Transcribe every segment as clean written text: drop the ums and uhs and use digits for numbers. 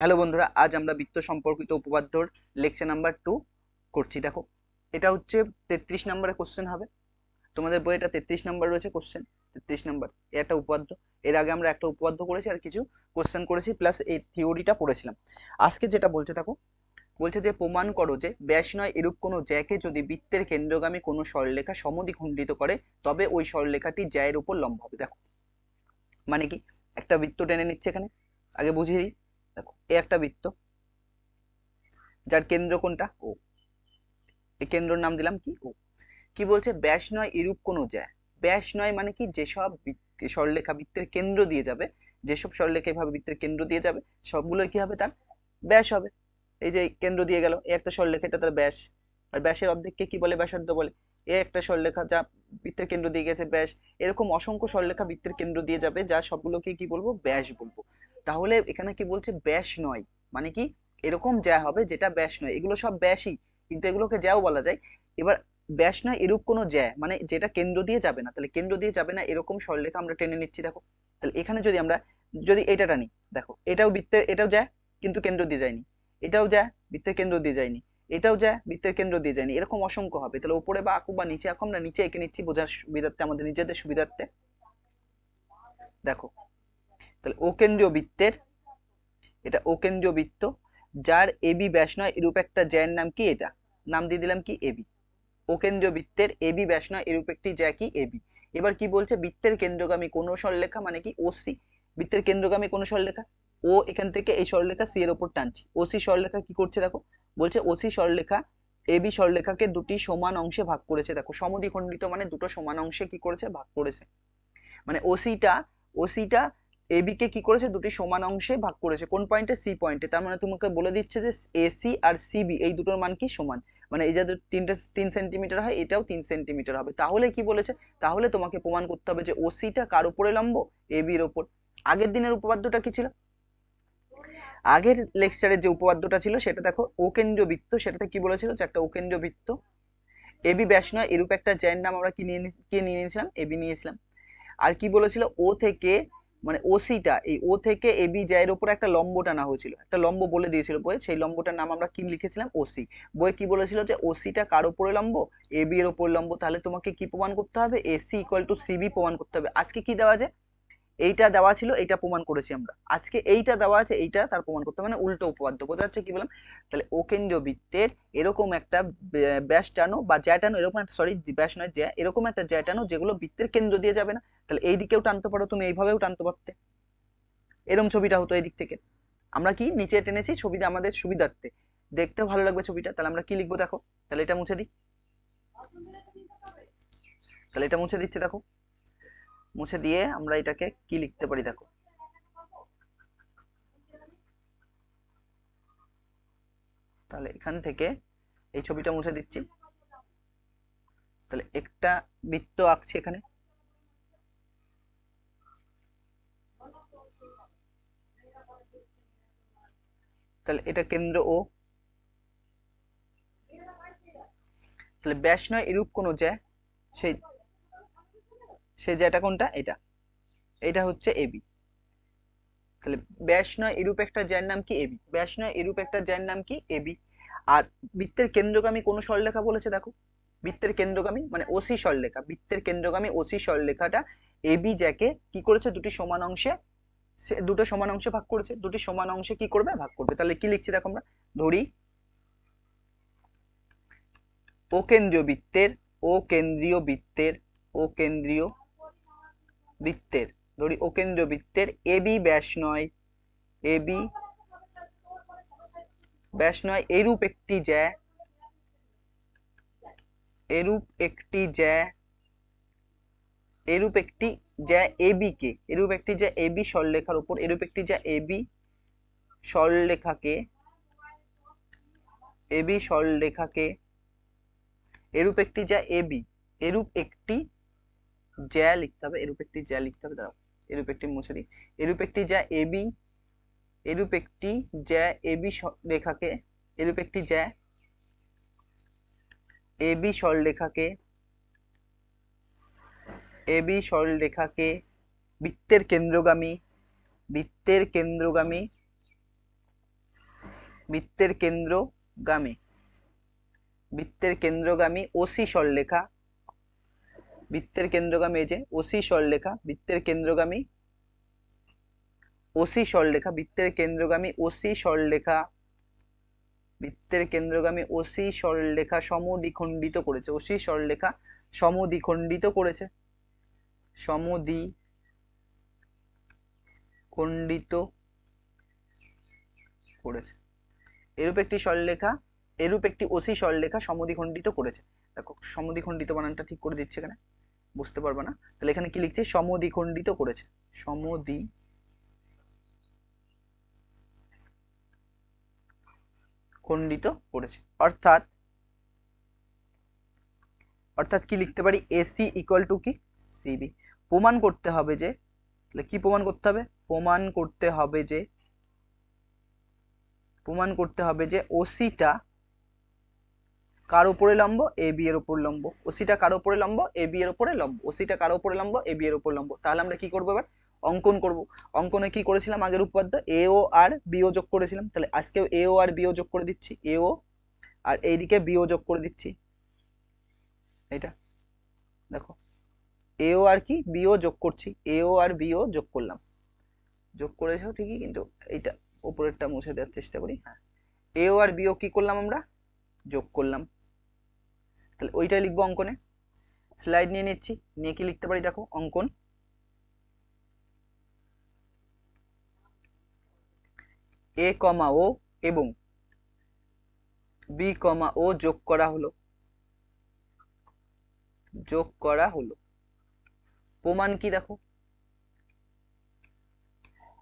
Hello বন্ধুরা, আজ আমরা বৃত্ত সম্পর্কিত উপপাদ্যর লেকচার নাম্বার 2 করছি। দেখো, এটা হচ্ছে 33 নম্বরের কোশ্চেন হবে। তোমাদের বইয়ে এটা 33 নাম্বার রয়েছে কোশ্চেন, 33 নাম্বার। এর একটা উপপাদ্য। এর আগে আমরা একটা উপপাদ্য করেছি আর কিছু কোশ্চেন করেছি, প্লাস এই থিওরিটা পড়েছিলাম। আজকে যেটা বলছে দেখো, বলছে যে প্রমাণ করো যে ব্যাস নয় এরূপ কোনো জ্যাকে যদি বৃত্তের কেন্দ্রগামী কোনো সরলরেখা সমদ্বিখণ্ডিত করে তবে ওই সরলরেখাটি জ্যায়ের উপর লম্ব হবে। দেখো মানে কি, একটা বৃত্ত টেনে নিচ্ছে এখানে, আগে বুঝিয়ে দিই। দেখো, এ একটা বৃত্ত যার কেন্দ্র কোনটা, ও। এই কেন্দ্রের নাম দিলাম কি, ও। কি বলছে, ব্যাস নয় এরূপ কোনো জ্যা। ব্যাস নয় মানে কি, যেসব সরলরেখা বৃত্তের কেন্দ্র দিয়ে যাবে, যেসব সরলরেখা এভাবে বৃত্তের কেন্দ্র দিয়ে যাবে, সবগুলোই কি হবে, তার ব্যাস হবে। এই যে কেন্দ্র দিয়ে গেল, এ একটা সরলরেখা, এটা তার ব্যাস। আর ব্যাসের অর্ধেককে কি বলে, ব্যাসার্ধ বলে। এ একটা সরলরেখা যা বৃত্তের কেন্দ্র দিয়ে গেছে, ব্যাস। এরকম অসংখ্য সরলরেখা বৃত্তের কেন্দ্র দিয়ে যাবে, যা সবগুলোকে কি বলবো, ব্যাস বলবো। তাহলে এখানে কি বলছে, ব্যাস নয় মানে কি, এরকম জ্যা হবে যেটা ব্যাস নয়। এগুলো সব ব্যাসই, কিন্তু এগুলোকে জ্যাও বলা যায়। এবার ব্যাস নয় এরূপ কোনো জ্যা মানে যেটা কেন্দ্র দিয়ে যাবে না, তাহলে কেন্দ্র দিয়ে যাবে না এরকম সরলরেখা আমরা টেনে নিচ্ছি। দেখো, তাহলে এখানে যদি আমরা যদি এটা টানি, দেখো এটাও বৃত্তের, এটাও জ্যা কিন্তু কেন্দ্র দিয়ে যায়নি। এটাও জ্যা, বৃত্তের কেন্দ্র দিয়ে যায়নি। এটাও জ্যা, বৃত্তের কেন্দ্র দিয়ে যায়নি। এরকম অসংখ্য হবে। তাহলে উপরে বা আঁকু বা নিচে আঁকু, আমরা নিচে এঁকে নিচ্ছি বোঝার সুবিধার্থে, আমাদের নিজেদের সুবিধার্থে। দেখো, তাহলে অকেন্দ্রীয় বৃত্তের, এটা অকেন্দ্রীয় বৃত্ত যার এবি ব্যাস নয় এরূপ একটা জ্যায়ের নাম কি, এটা নাম দিয়ে দিলাম কি, এবি। অকেন্দ্রীয় বৃত্তের এবি ব্যাস নয় এরূপ একটি জ্যা কি, এবি। এবার কি বলছে, বৃত্তের কেন্দ্রগামী কোন সরলরেখা মানে কি, ওসি। বৃত্তের কেন্দ্রগামী কোন সরলরেখা, ও এখান থেকে এই সরলরেখা সি এর উপর টানছি। ওসি সরলরেখা কি করছে দেখো, বলছে ওসি সরলরেখা এবি সরলরেখাকে দুটি সমান অংশে ভাগ করেছে। দেখো, সমদ্বিখণ্ডিত মানে দুটো সমান অংশে কি করেছে, ভাগ করেছে। মানে ওসিটা এবি কে কি করেছে, দুটি সমান অংশে ভাগ করেছে। কোন পয়েন্টে, সি পয়েন্টে। তার মানে তোমাকে বলে দিচ্ছে যে এসি আর সিবি এই দুটোর মান কি, সমান। মানে এই যে তিনটে 3 সেন্টিমিটার হয়, এটাও 3 সেন্টিমিটার হবে। তাহলে কি বলেছে, তাহলে তোমাকে প্রমাণ করতে হবে যে ওসিটা কার উপরে লম্ব, এবির ওপর। আগের দিনের উপপাদ্যটা কি ছিল, আগের লেকচারের যে উপপাদ্যটা ছিল সেটা দেখো, অকেন্দ্রীয় বৃত্ত, সেটাতে কি বলেছিল যে একটা অকেন্দ্রীয় বৃত্ত এবি ব্যাস নয় এরূপ একটা জ্যায়ের নাম আমরা কি নিয়ে নিয়েছিলাম, এবি নিয়েছিলাম। আর কি বলেছিল, ও থেকে মানে ওসিটা, এই ও থেকে এবি জ্যায়ের উপর একটা লম্ব টানা হয়েছিল, একটা লম্ব বলে দিয়েছিল বইয়ে, সেই লম্বটার নাম আমরা কি লিখেছিলাম, ওসি। বইয়ে কি বলেছিল যে ওসিটা কার উপরে লম্ব, এবি এর উপর লম্ব। তাহলে তোমাকে কি প্রমাণ করতে হবে, এসি ইকুয়াল টু সিবি প্রমাণ করতে হবে। আজকে কি দেওয়া আছে, এইটা দেওয়া ছিল, এইটা প্রমাণ করেছি আমরা। আজকে এইটা দেওয়া আছে, এইটা তার প্রমাণ করতে হবে, মানে উল্টো উপপাদ্য। বোঝা যাচ্ছে কি বললাম। তাহলে অকেন্দ্রীয় বৃত্তের এরকম একটা ব্যাস টানো বা জ্যা টানো, এরকম একটা, সরি ব্যাস নয় জ্যা, এরকম একটা জ্যা টানো যেগুলো বৃত্তের কেন্দ্র দিয়ে যাবে না। তাহলে এই দিকেও টানতে পারো তুমি, এইভাবেও টানতে পারতে, এরকম ছবিটা হতো এই দিক থেকে। আমরা কি নিচে টেনেছি, ছবিটা আমাদের সুবিধার্থে, দেখতে ভালো লাগবে ছবিটা। তাহলে আমরা কি লিখবো দেখো, তাহলে এটা মুছে দিই, তাহলে এটা মুছে দিচ্ছি। দেখো, মুছে দিয়ে আমরা এটাকে কি লিখতে পারি, দেখো তাহলে এখান থেকে এই ছবিটা মুছে দিচ্ছি। তাহলে একটা বৃত্ত আঁকছি এখানে, তাহলে এটা কেন্দ্র ও। তাহলে ব্যাস নয় এরূপ কোন জ্যা, সেই সেই জ্যাটা কোনটা, এটা, এটা হচ্ছে এবি। তাহলে ব্যাস নয় এরূপ একটা জ্যার নাম কি, এবি। ব্যাস নয় এরূপ একটা জ্যার নাম কি, এবি। আর বৃত্তের কেন্দ্রগামী কোন সরলরেখা বলেছে দেখো, বৃত্তের কেন্দ্রগামী মানে ওসি সরলরেখা, বৃত্তের কেন্দ্রগামী ওসি সরলরেখাটা এবি জ্যাকে কি করেছে, দুটি সমান অংশে, সে দুটো সমান অংশে ভাগ করেছে। দুটি সমান অংশে কি করবে, ভাগ করবে। তাহলে কি লিখছি দেখো, আমরা ধরি ও কেন্দ্রীয় বৃত্তের, ও কেন্দ্রীয় বৃত্তের, ও কেন্দ্রীয় বৃত্তের, ধরি ও কেন্দ্রীয় বৃত্তের এবি ব্যাস নয়, এবি ব্যাস নয় এরূপ একটি জ্যা, এরূপ একটি জ্যা, এরূপ একটি জ্যা এবি কে, এরূপ একটি জ্যা এবি সরলরেখার উপর, এরূপ একটি জ্যা এবি সরলরেখাকে, এবি সরলরেখাকে, এরূপ একটি জ্যা এবি, এরূপ একটি জ্যা লিখতে হবে, এরূপ একটি জ্যা লিখতে হবে। দাঁড়াও, এরূপ একটি মুছে দিই। এরূপ একটি জ্যা এবি, এরূপ একটি জ্যা এবি রেখাকে, এরূপ একটি জ্যা এবি সরলরেখাকে, এবি সরলরেখাকে বৃত্তের কেন্দ্রগামী, বৃত্তের কেন্দ্রগামী বৃত্তের কেন্দ্রগামী, বৃত্তের কেন্দ্রগামী ওসি সরলরেখা, বৃত্তের কেন্দ্রগামী এই যে ওসি সরলরেখা, বৃত্তের কেন্দ্রগামী ওসি সরলরেখা, বৃত্তের কেন্দ্রগামী ওসি সরলরেখা, বৃত্তের কেন্দ্রগামী ওসি সরলরেখা সমদ্বিখণ্ডিত করেছে, ওসি সরলরেখা সমদ্বিখণ্ডিত করেছে, সমদ্বিখণ্ডিত করেছে। এরূপ একটি সরলরেখা, এরূপ একটি ওসি সরলরেখা সমদ্বিখণ্ডিত করেছে। দেখো সমদ্বিখণ্ডিত বানানটা ঠিক করে দিচ্ছে, এখানে বুঝতে পারবে না, তাহলে এখানে কি লিখছে, সমদ্বিখণ্ডিত করেছে, সমদ্বিখণ্ডিত করেছে। অর্থাৎ অর্থাৎ কি লিখতে পারি, এসি ইকুয়াল টু কি সিবি। প্রমাণ করতে হবে যে, তাহলে কি প্রমাণ করতে হবে, প্রমাণ করতে হবে যে, প্রমাণ করতে হবে যে ওসিটা কার উপরে লম্ব, এ বি এর উপর লম্ব, ওসিটা কার উপরে লম্ব, এ বি এর উপরে লম্ব, ওসিটা কার উপরে লম্ব, এ বি এর উপর লম্ব। তাহলে আমরা কি করবো, এবার অঙ্কন করব। অঙ্কনে কি করেছিলাম আগের উপপাদ্য, এ ও আর বি ও যোগ করেছিলাম, তাহলে আজকেও এ ও আর বি ও যোগ করে দিচ্ছি, এ ও আর এইদিকে বি ও যোগ করে দিচ্ছি। এটা দেখো এ ও আর কি বি ও যোগ করছি, এ ও আর বি ও যোগ করলাম, যোগ করেছো ঠিকই, কিন্তু এইটা উপরেরটা মুছে দেওয়ার চেষ্টা করি। হ্যাঁ, এ ও আর বি ও কি করলাম আমরা, যোগ করলাম, তাহলে ওইটাই লিখবো অঙ্কনে। স্লাইড নিয়ে নিচ্ছি, নিয়ে কি লিখতে পারি দেখো, অঙ্কন এ কমা ও এবং বি কমা ও যোগ করা হলো, যোগ করা হলো। প্রমাণ কি দেখো,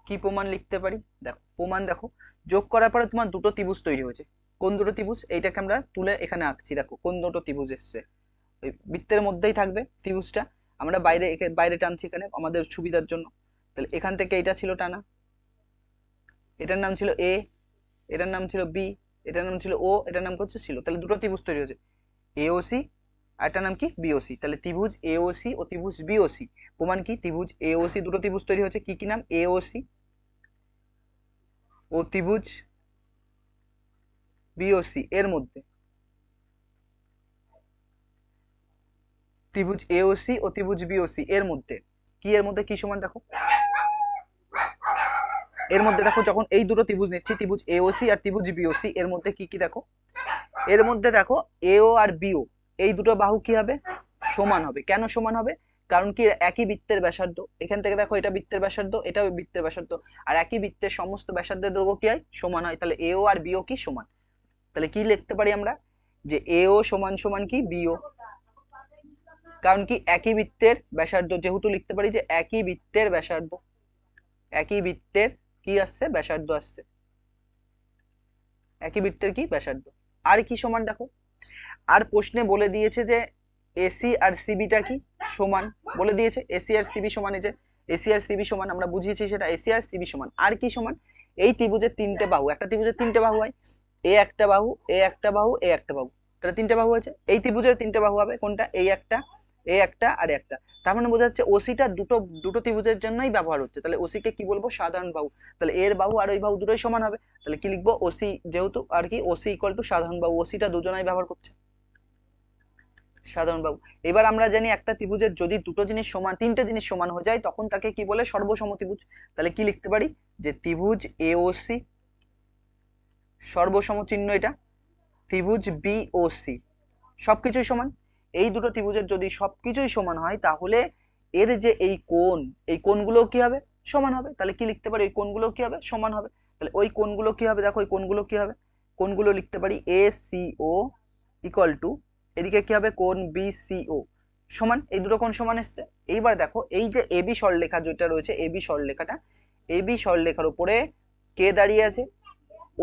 কি প্রমাণ লিখতে পারি, দেখো প্রমাণ দেখো, যোগ করার পরে তোমার দুটো ত্রিভুজ তৈরি হয়েছে। কোন দুটো ত্রিভুজ, এইটাকে আমরা তুলে এখানে আঁকছি, দেখো কোন দুটো ত্রিভুজ এসছে, ওই বৃত্তের মধ্যেই থাকবে ত্রিভুজটা, আমরা বাইরে বাইরে টানছি এখানে আমাদের সুবিধার জন্য। তাহলে এখান থেকে এটা ছিল টানা, এটার নাম ছিল এ, এটার নাম ছিল বি, এটার নাম ছিল ও, এটার নাম হচ্ছে ছিল, তাহলে দুটো ত্রিভুজ তৈরি হয়েছে, এওসি আর এটার নাম কি বিওসি। তাহলে ত্রিভুজ এওসি ও ত্রিভুজ বিওসি। প্রমাণ কি, ত্রিভুজ এওসি দুটো ত্রিভুজ তৈরি হয়েছে, কি কি নাম, এওসি ও ত্রিভুজ বিওসি এর মধ্যে, ত্রিভুজ এওসি ও ত্রিভুজ বিওসি এর মধ্যে কি, এর মধ্যে কি সমান দেখো, এর মধ্যে দেখো যখন এই দুটো ত্রিভুজ নিচ্ছি, ত্রিভুজ এওসি আর ত্রিভুজ বিওসি এর মধ্যে কি কি দেখো, এর মধ্যে দেখো এও আর বিও এই দুটো বাহু কি হবে, সমান হবে। কেন সমান হবে, কারণ কি একই বৃত্তের ব্যাসার্ধ, এখান থেকে দেখো এটা বৃত্তের ব্যাসার্ধ, এটাও বৃত্তের ব্যাসার্ধ, আর একই বৃত্তের সমস্ত ব্যাসার্ধের দৈর্ঘ্য কি হয়, সমান হয়, তাহলে এও আর বিও কি সমান। তাহলে কি লিখতে পারি আমরা, যে এও সমান সমান কি বিও, কারণ কি একই বৃত্তের ব্যাসার্ধ, যেহেতু লিখতে পারি যে একই বৃত্তের ব্যাসার্ধ, একই বৃত্তের কি আসছে, ব্যাসার্ধ আসছে, একই বৃত্তের কি ব্যাসার্ধ। আর কি সমান দেখো, আর প্রশ্নে বলে দিয়েছে যে এসি আর সিবিটা কি সমান, বলে দিয়েছে এসি আর সিবি সমান, এই যে এসি আর সিবি সমান, আমরা বুঝিয়েছি সেটা, এসি আর সিবি সমান। আর কি সমান, এই ত্রিভুজের তিনটে বাহু, একটা ত্রিভুজের তিনটে বাহু হয়, এ একটা বাহু, এ একটা বাহু, এ একটা বাহু, তাহলে তিনটে বাহু আছে, এই ত্রিভুজের তিনটে বাহু হবে কোনটা, এই একটা, এ একটা আর একটা। তার মানে বোঝা যাচ্ছে ওসিটা দুটো দুটো ত্রিভুজের জন্যই ব্যবহার হচ্ছে, তাহলে ওসিকে কি বলবো, সাধারণ বাহু। তাহলে এর বাহু আর ওই বাহু দুটোই সমান হবে, তাহলে কি লিখবো, ওসি, যেহেতু আর কি ওসি ইকুয়াল টু সাধারণ বাহু, ওসিটা দুজনাই ব্যবহার করছে, সাধারণ বাহু। এবার আমরা জানি একটা ত্রিভুজের যদি দুটো জিনিস সমান, তিনটে জিনিস সমান হয়ে যায়, তখন তাকে কি বলে, সর্বসম ত্রিভুজ। তাহলে কি লিখতে পারি, যে ত্রিভুজ এওসি সর্বসম চিহ্ন এটা, ত্রিভুজ বিওসি সবকিছুই সমান। এই দুটো ত্রিভুজের যদি সবকিছুই সমান হয়, তাহলে এর যে এই কোণ, এই কোণগুলো কি হবে, সমান হবে। তাহলে কি লিখতে পারি, ওই কোণগুলো কি হবে, সমান হবে। তাহলে ওই কোণগুলো কি হবে, দেখো ওই কোণগুলো কি হবে, কোণগুলো লিখতে পারি A C O equal to, এদিকে কি হবে, কোণ বিসিও সমান, এই দুটো কোণ সমান এসছে। এইবার দেখো এই যে এবি সরলরেখা যেটা রয়েছে, এবি সরলরেখাটা, এবি সরলরেখার উপরে কে দাঁড়িয়ে আছে,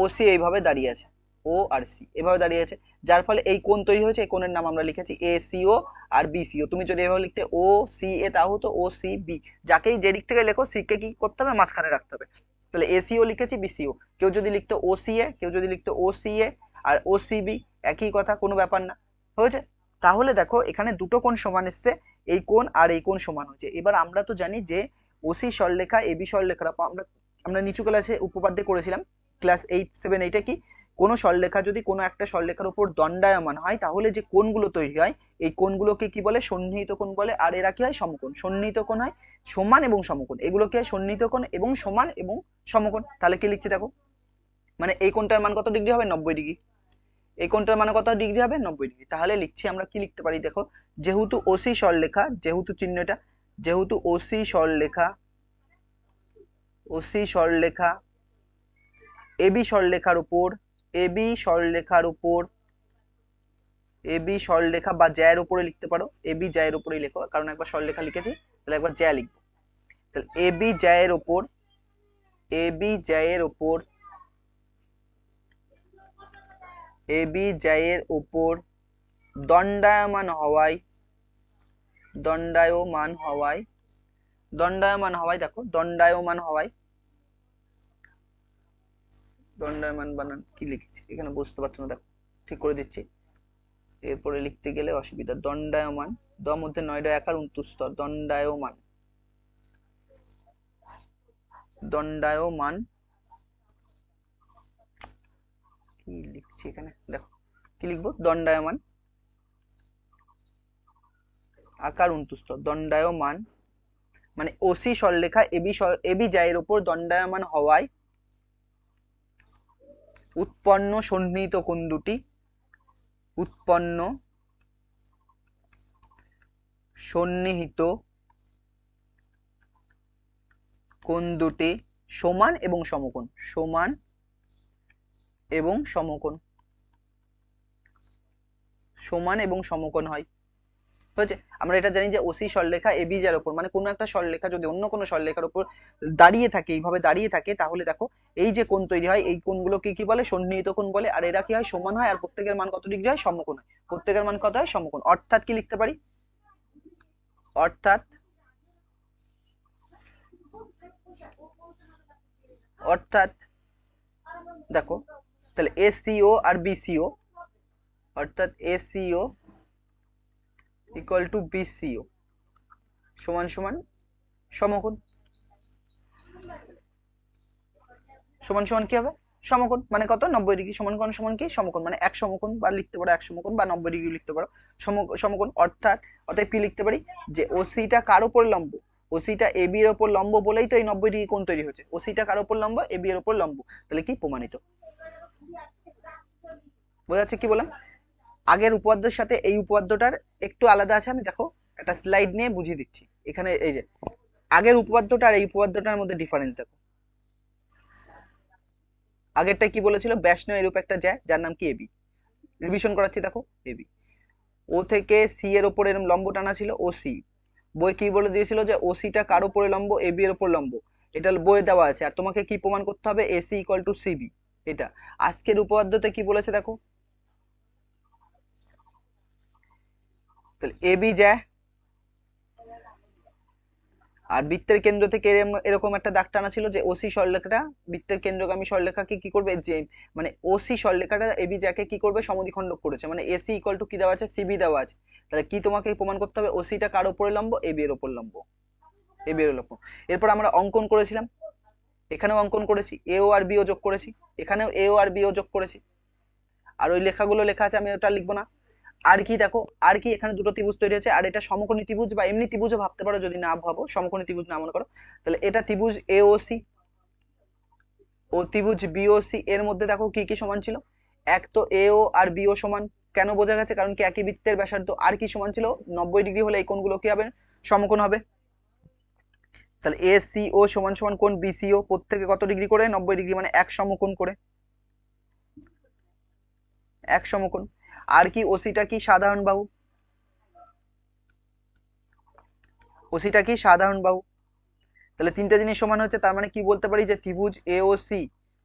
ওসি এইভাবে দাঁড়িয়ে আছে, ও আর সি এভাবে দাঁড়িয়ে আছে, যার ফলে এই কোণ তৈরি হয়েছে, এই কোণের নাম আমরা লিখেছি এ সিও আর বিসিও। তুমি যদি এভাবে লিখতে ও সি এ, তা হতো ও সি বি, যাকেই যে দিক থেকে লেখো, সি কে কি করতে হবে, মাঝখানে রাখতে হবে। তাহলে এসিও লিখেছি, বিসিও, কেউ যদি লিখতো ও সি এ, কেউ যদি লিখতো ও সি এ আর ও সি বি, একই কথা, কোনো ব্যাপার না, হয়েছে। তাহলে দেখো এখানে দুটো কোণ সমান এসছে, এই কোণ আর এই কোণ সমান হয়েছে। এবার আমরা তো জানি যে ওসি সরলরেখা এবি সরলরেখা আমরা আমরা নিচু ক্লাসে উপপাদ্যে করেছিলাম, ক্লাস 8 7 8 কি, কোনো সরলরেখা যদি কোনো একটা সরলরেখার উপর দণ্ডায়মান হয় তাহলে যে কোণগুলো তৈরি হয় এই কোণগুলোকে কি বলে? সন্নিহিত কোণ বলে। আর এরা কি হয়? সমকোণ। সন্নিহিত কোণ হয় সমান এবং সমকোণ, এগুলো কি হয়? সন্নিহিত কোণ এবং সমান এবং সমকোণ। তাহলে কি লিখছি দেখো, মানে এই কোণটার মান কত ডিগ্রি হবে? 90 ডিগ্রি। এই কোণটার মানে কত ডিগ্রি হবে? 90 ডিগ্রি। তাহলে লিখছি আমরা, কি লিখতে পারি দেখো, যেহেতু ওসি সরলরেখা, যেহেতু চিহ্নটা, যেহেতু ওসি সরলরেখা, ওসি সরলরেখা এবি সরলরেখার উপর, এবি সরলরেখার উপর, এবি সরলরেখা বা জ্যায়ের উপরে লিখতে পারো, এবি জ্যায়ের উপরেই লেখো, কারণ একবার সরলরেখা লিখেছি তাহলে একবার জ্যা লিখবো। তাহলে এবি জ্যায়ের উপর, এবি জ্যায়ের উপর, এবি জ্যায়ের উপর দণ্ডায়মান হওয়ায়, দণ্ডায়মান হওয়ায়, দণ্ডায়মান হওয়ায় দেখো, দণ্ডায়মান হওয়ায়, দণ্ডায়মান বানান কি লিখেছি এখানে বুঝতে পারছো না, দেখো ঠিক করে দিচ্ছি, এরপরে লিখতে গেলে অসুবিধা। দণ্ডায়মান, দ মধ্যে 9 একার 29 স্তর, দণ্ডায়মান, দণ্ডায়মান, কি লিখছি এখানে দেখো, কি লিখবো? দণ্ডায়মান আকার 29 স্তর, দণ্ডায়মান মানে ওসি সরলরেখা এবি জ্যায়ের উপর দণ্ডায়মান হওয়ায় উৎপন্ন সন্নিহিত কোণ দুটি, উৎপন্ন সন্নিহিত কোণ দুটি সমান এবং সমকোণ, সমান এবং সমকোণ, সমান এবং সমকোণ হয়। হয়েছে? আমরা এটা জানি যে ওসি সরলরেখা এবি জ্যার উপর, মানে কোনো একটা সরলরেখা যদি অন্য কোনো সরলরেখার উপর দাঁড়িয়ে থাকে, এইভাবে দাঁড়িয়ে থাকে, তাহলে দেখো এই যে কোণ তৈরি হয় এই কোণগুলোকে কি বলে? সন্নিহিত কোণ বলে। আর এরা কি হয়? সমান হয়। আর প্রত্যেকের মান কত ডিগ্রি হয়? সমকোণ হয়। প্রত্যেকের মান কত হয়? সমকোণ। অর্থাৎ কি লিখতে পারি? অর্থাৎ, অর্থাৎ দেখো, তাহলে এসিও আর বিসিও, অর্থাৎ এসিও ইকুয়াল টু বিসিও সমান সমান সমকোণ, সমান সমান কি হবে? সমকোণ। মানে কত? 90 ডিগ্রি। সমান কোণ সমান কি? সমকোণ। মানে এক সমকোণ বা লিখতে পারো এক সমকোণ, বা 90 ডিগ্রি লিখতে পারো সমকোণ। অর্থাৎ অতএব কি লিখতে পারি? যে ওসিটা কার উপর লম্ব? ওসিটা এবি এর উপর লম্ব বলেই তো এই 90 ডিগ্রি কোণ তৈরি হয়েছে। ওসিটা কার উপর লম্ব? এবি এর উপর লম্ব। তাহলে কি? প্রমাণিত। বোঝা যাচ্ছে কি বললাম? আগের উপপাদ্যের সাথে এই উপপাদ্যটার একটু আলাদা আছে, আমি দেখো একটা স্লাইড নিয়ে বুঝিয়ে দিচ্ছি। এখানে এই যে আগের উপপাদ্যটা আর এই উপপাদ্যটার মধ্যে ডিফারেন্স দেখো। আগেরটা কি বলেছিল? ব্যাসনয় এরূপ একটা জ্যা যার নাম কি? এবি। রিভিশন করাচ্ছি দেখো, এবি ও থেকে সি এর উপর এরকম লম্ব টানা ছিল, ও সি। বই কি বলে দিয়েছিল? যে ওসিটা কার উপরে লম্ব? এবি এর উপর লম্ব। এটা বইয়ে দেওয়া আছে। আর তোমাকে কি প্রমাণ করতে হবে? AC equal to CB. এটা আজকের উপপাদ্যতে কি বলেছে দেখো, তাহলে এবি জ্যা, আর বৃত্তের কেন্দ্র থেকে এরকম একটা দাগ টানা ছিল, যে ওসি সরলরেখাটা বৃত্তের কেন্দ্রগামী সরলরেখাকে কি করবে? যে মানে ওসি সরলরেখাটা এবি জ্যাকে কি করবে? সমদ্বিখণ্ডক করেছে। মানে এসি ইকুয়াল টু কি দেওয়া আছে? সিবি দেওয়া আছে। তাহলে কি তোমাকে প্রমাণ করতে হবে? ওসিটা কার উপরে লম্ব? এবি এর উপর লম্ব, এবি এর লম্ব। এরপর আমরা অঙ্কন করেছিলাম, এখানেও অঙ্কন করেছি, এও আর বিও যোগ করেছি, এখানেও এও আর বিও যোগ করেছি। আর ওই লেখাগুলো লেখা আছে, আমি ওটা লিখবো না। আর কি দেখো, আর কি এখানে দুটো ত্রিভুজ তৈরি হয়েছে, আর এটা সমকোণী ত্রিভুজ বা এমনি ত্রিভুজও ভাবতে পারো যদি না ভাবো, সমকোণী ত্রিভুজ না মনে করো। তাহলে এটা ত্রিভুজ এওসি ও ত্রিভুজ বিওসি, এর মধ্যে দেখো কি কি সমান ছিল? এক তো এও আর বিও সমান। কেন? বোঝা গেছে, কারণ কি একই বৃত্তের ব্যাসার্ধ। আর কি সমান ছিল? 90 ডিগ্রি হলে এই কোণগুলো কি হবে? সমকোণ হবে। তাহলে এ সি ও সমান সমান কোণ বিসিও, প্রত্যেকে কত ডিগ্রি করে? 90 ডিগ্রি, মানে এক সমকোণ করে, এক সমকোণ। আর কি? ওসিটা কি? সাধারণ বাহু। ওসিটা কি? সাধারণ বাহু। তাহলে তিনটা জিনিস সমান হচ্ছে, তার মানে কি বলতে পারি? যে ত্রিভুজ এওসি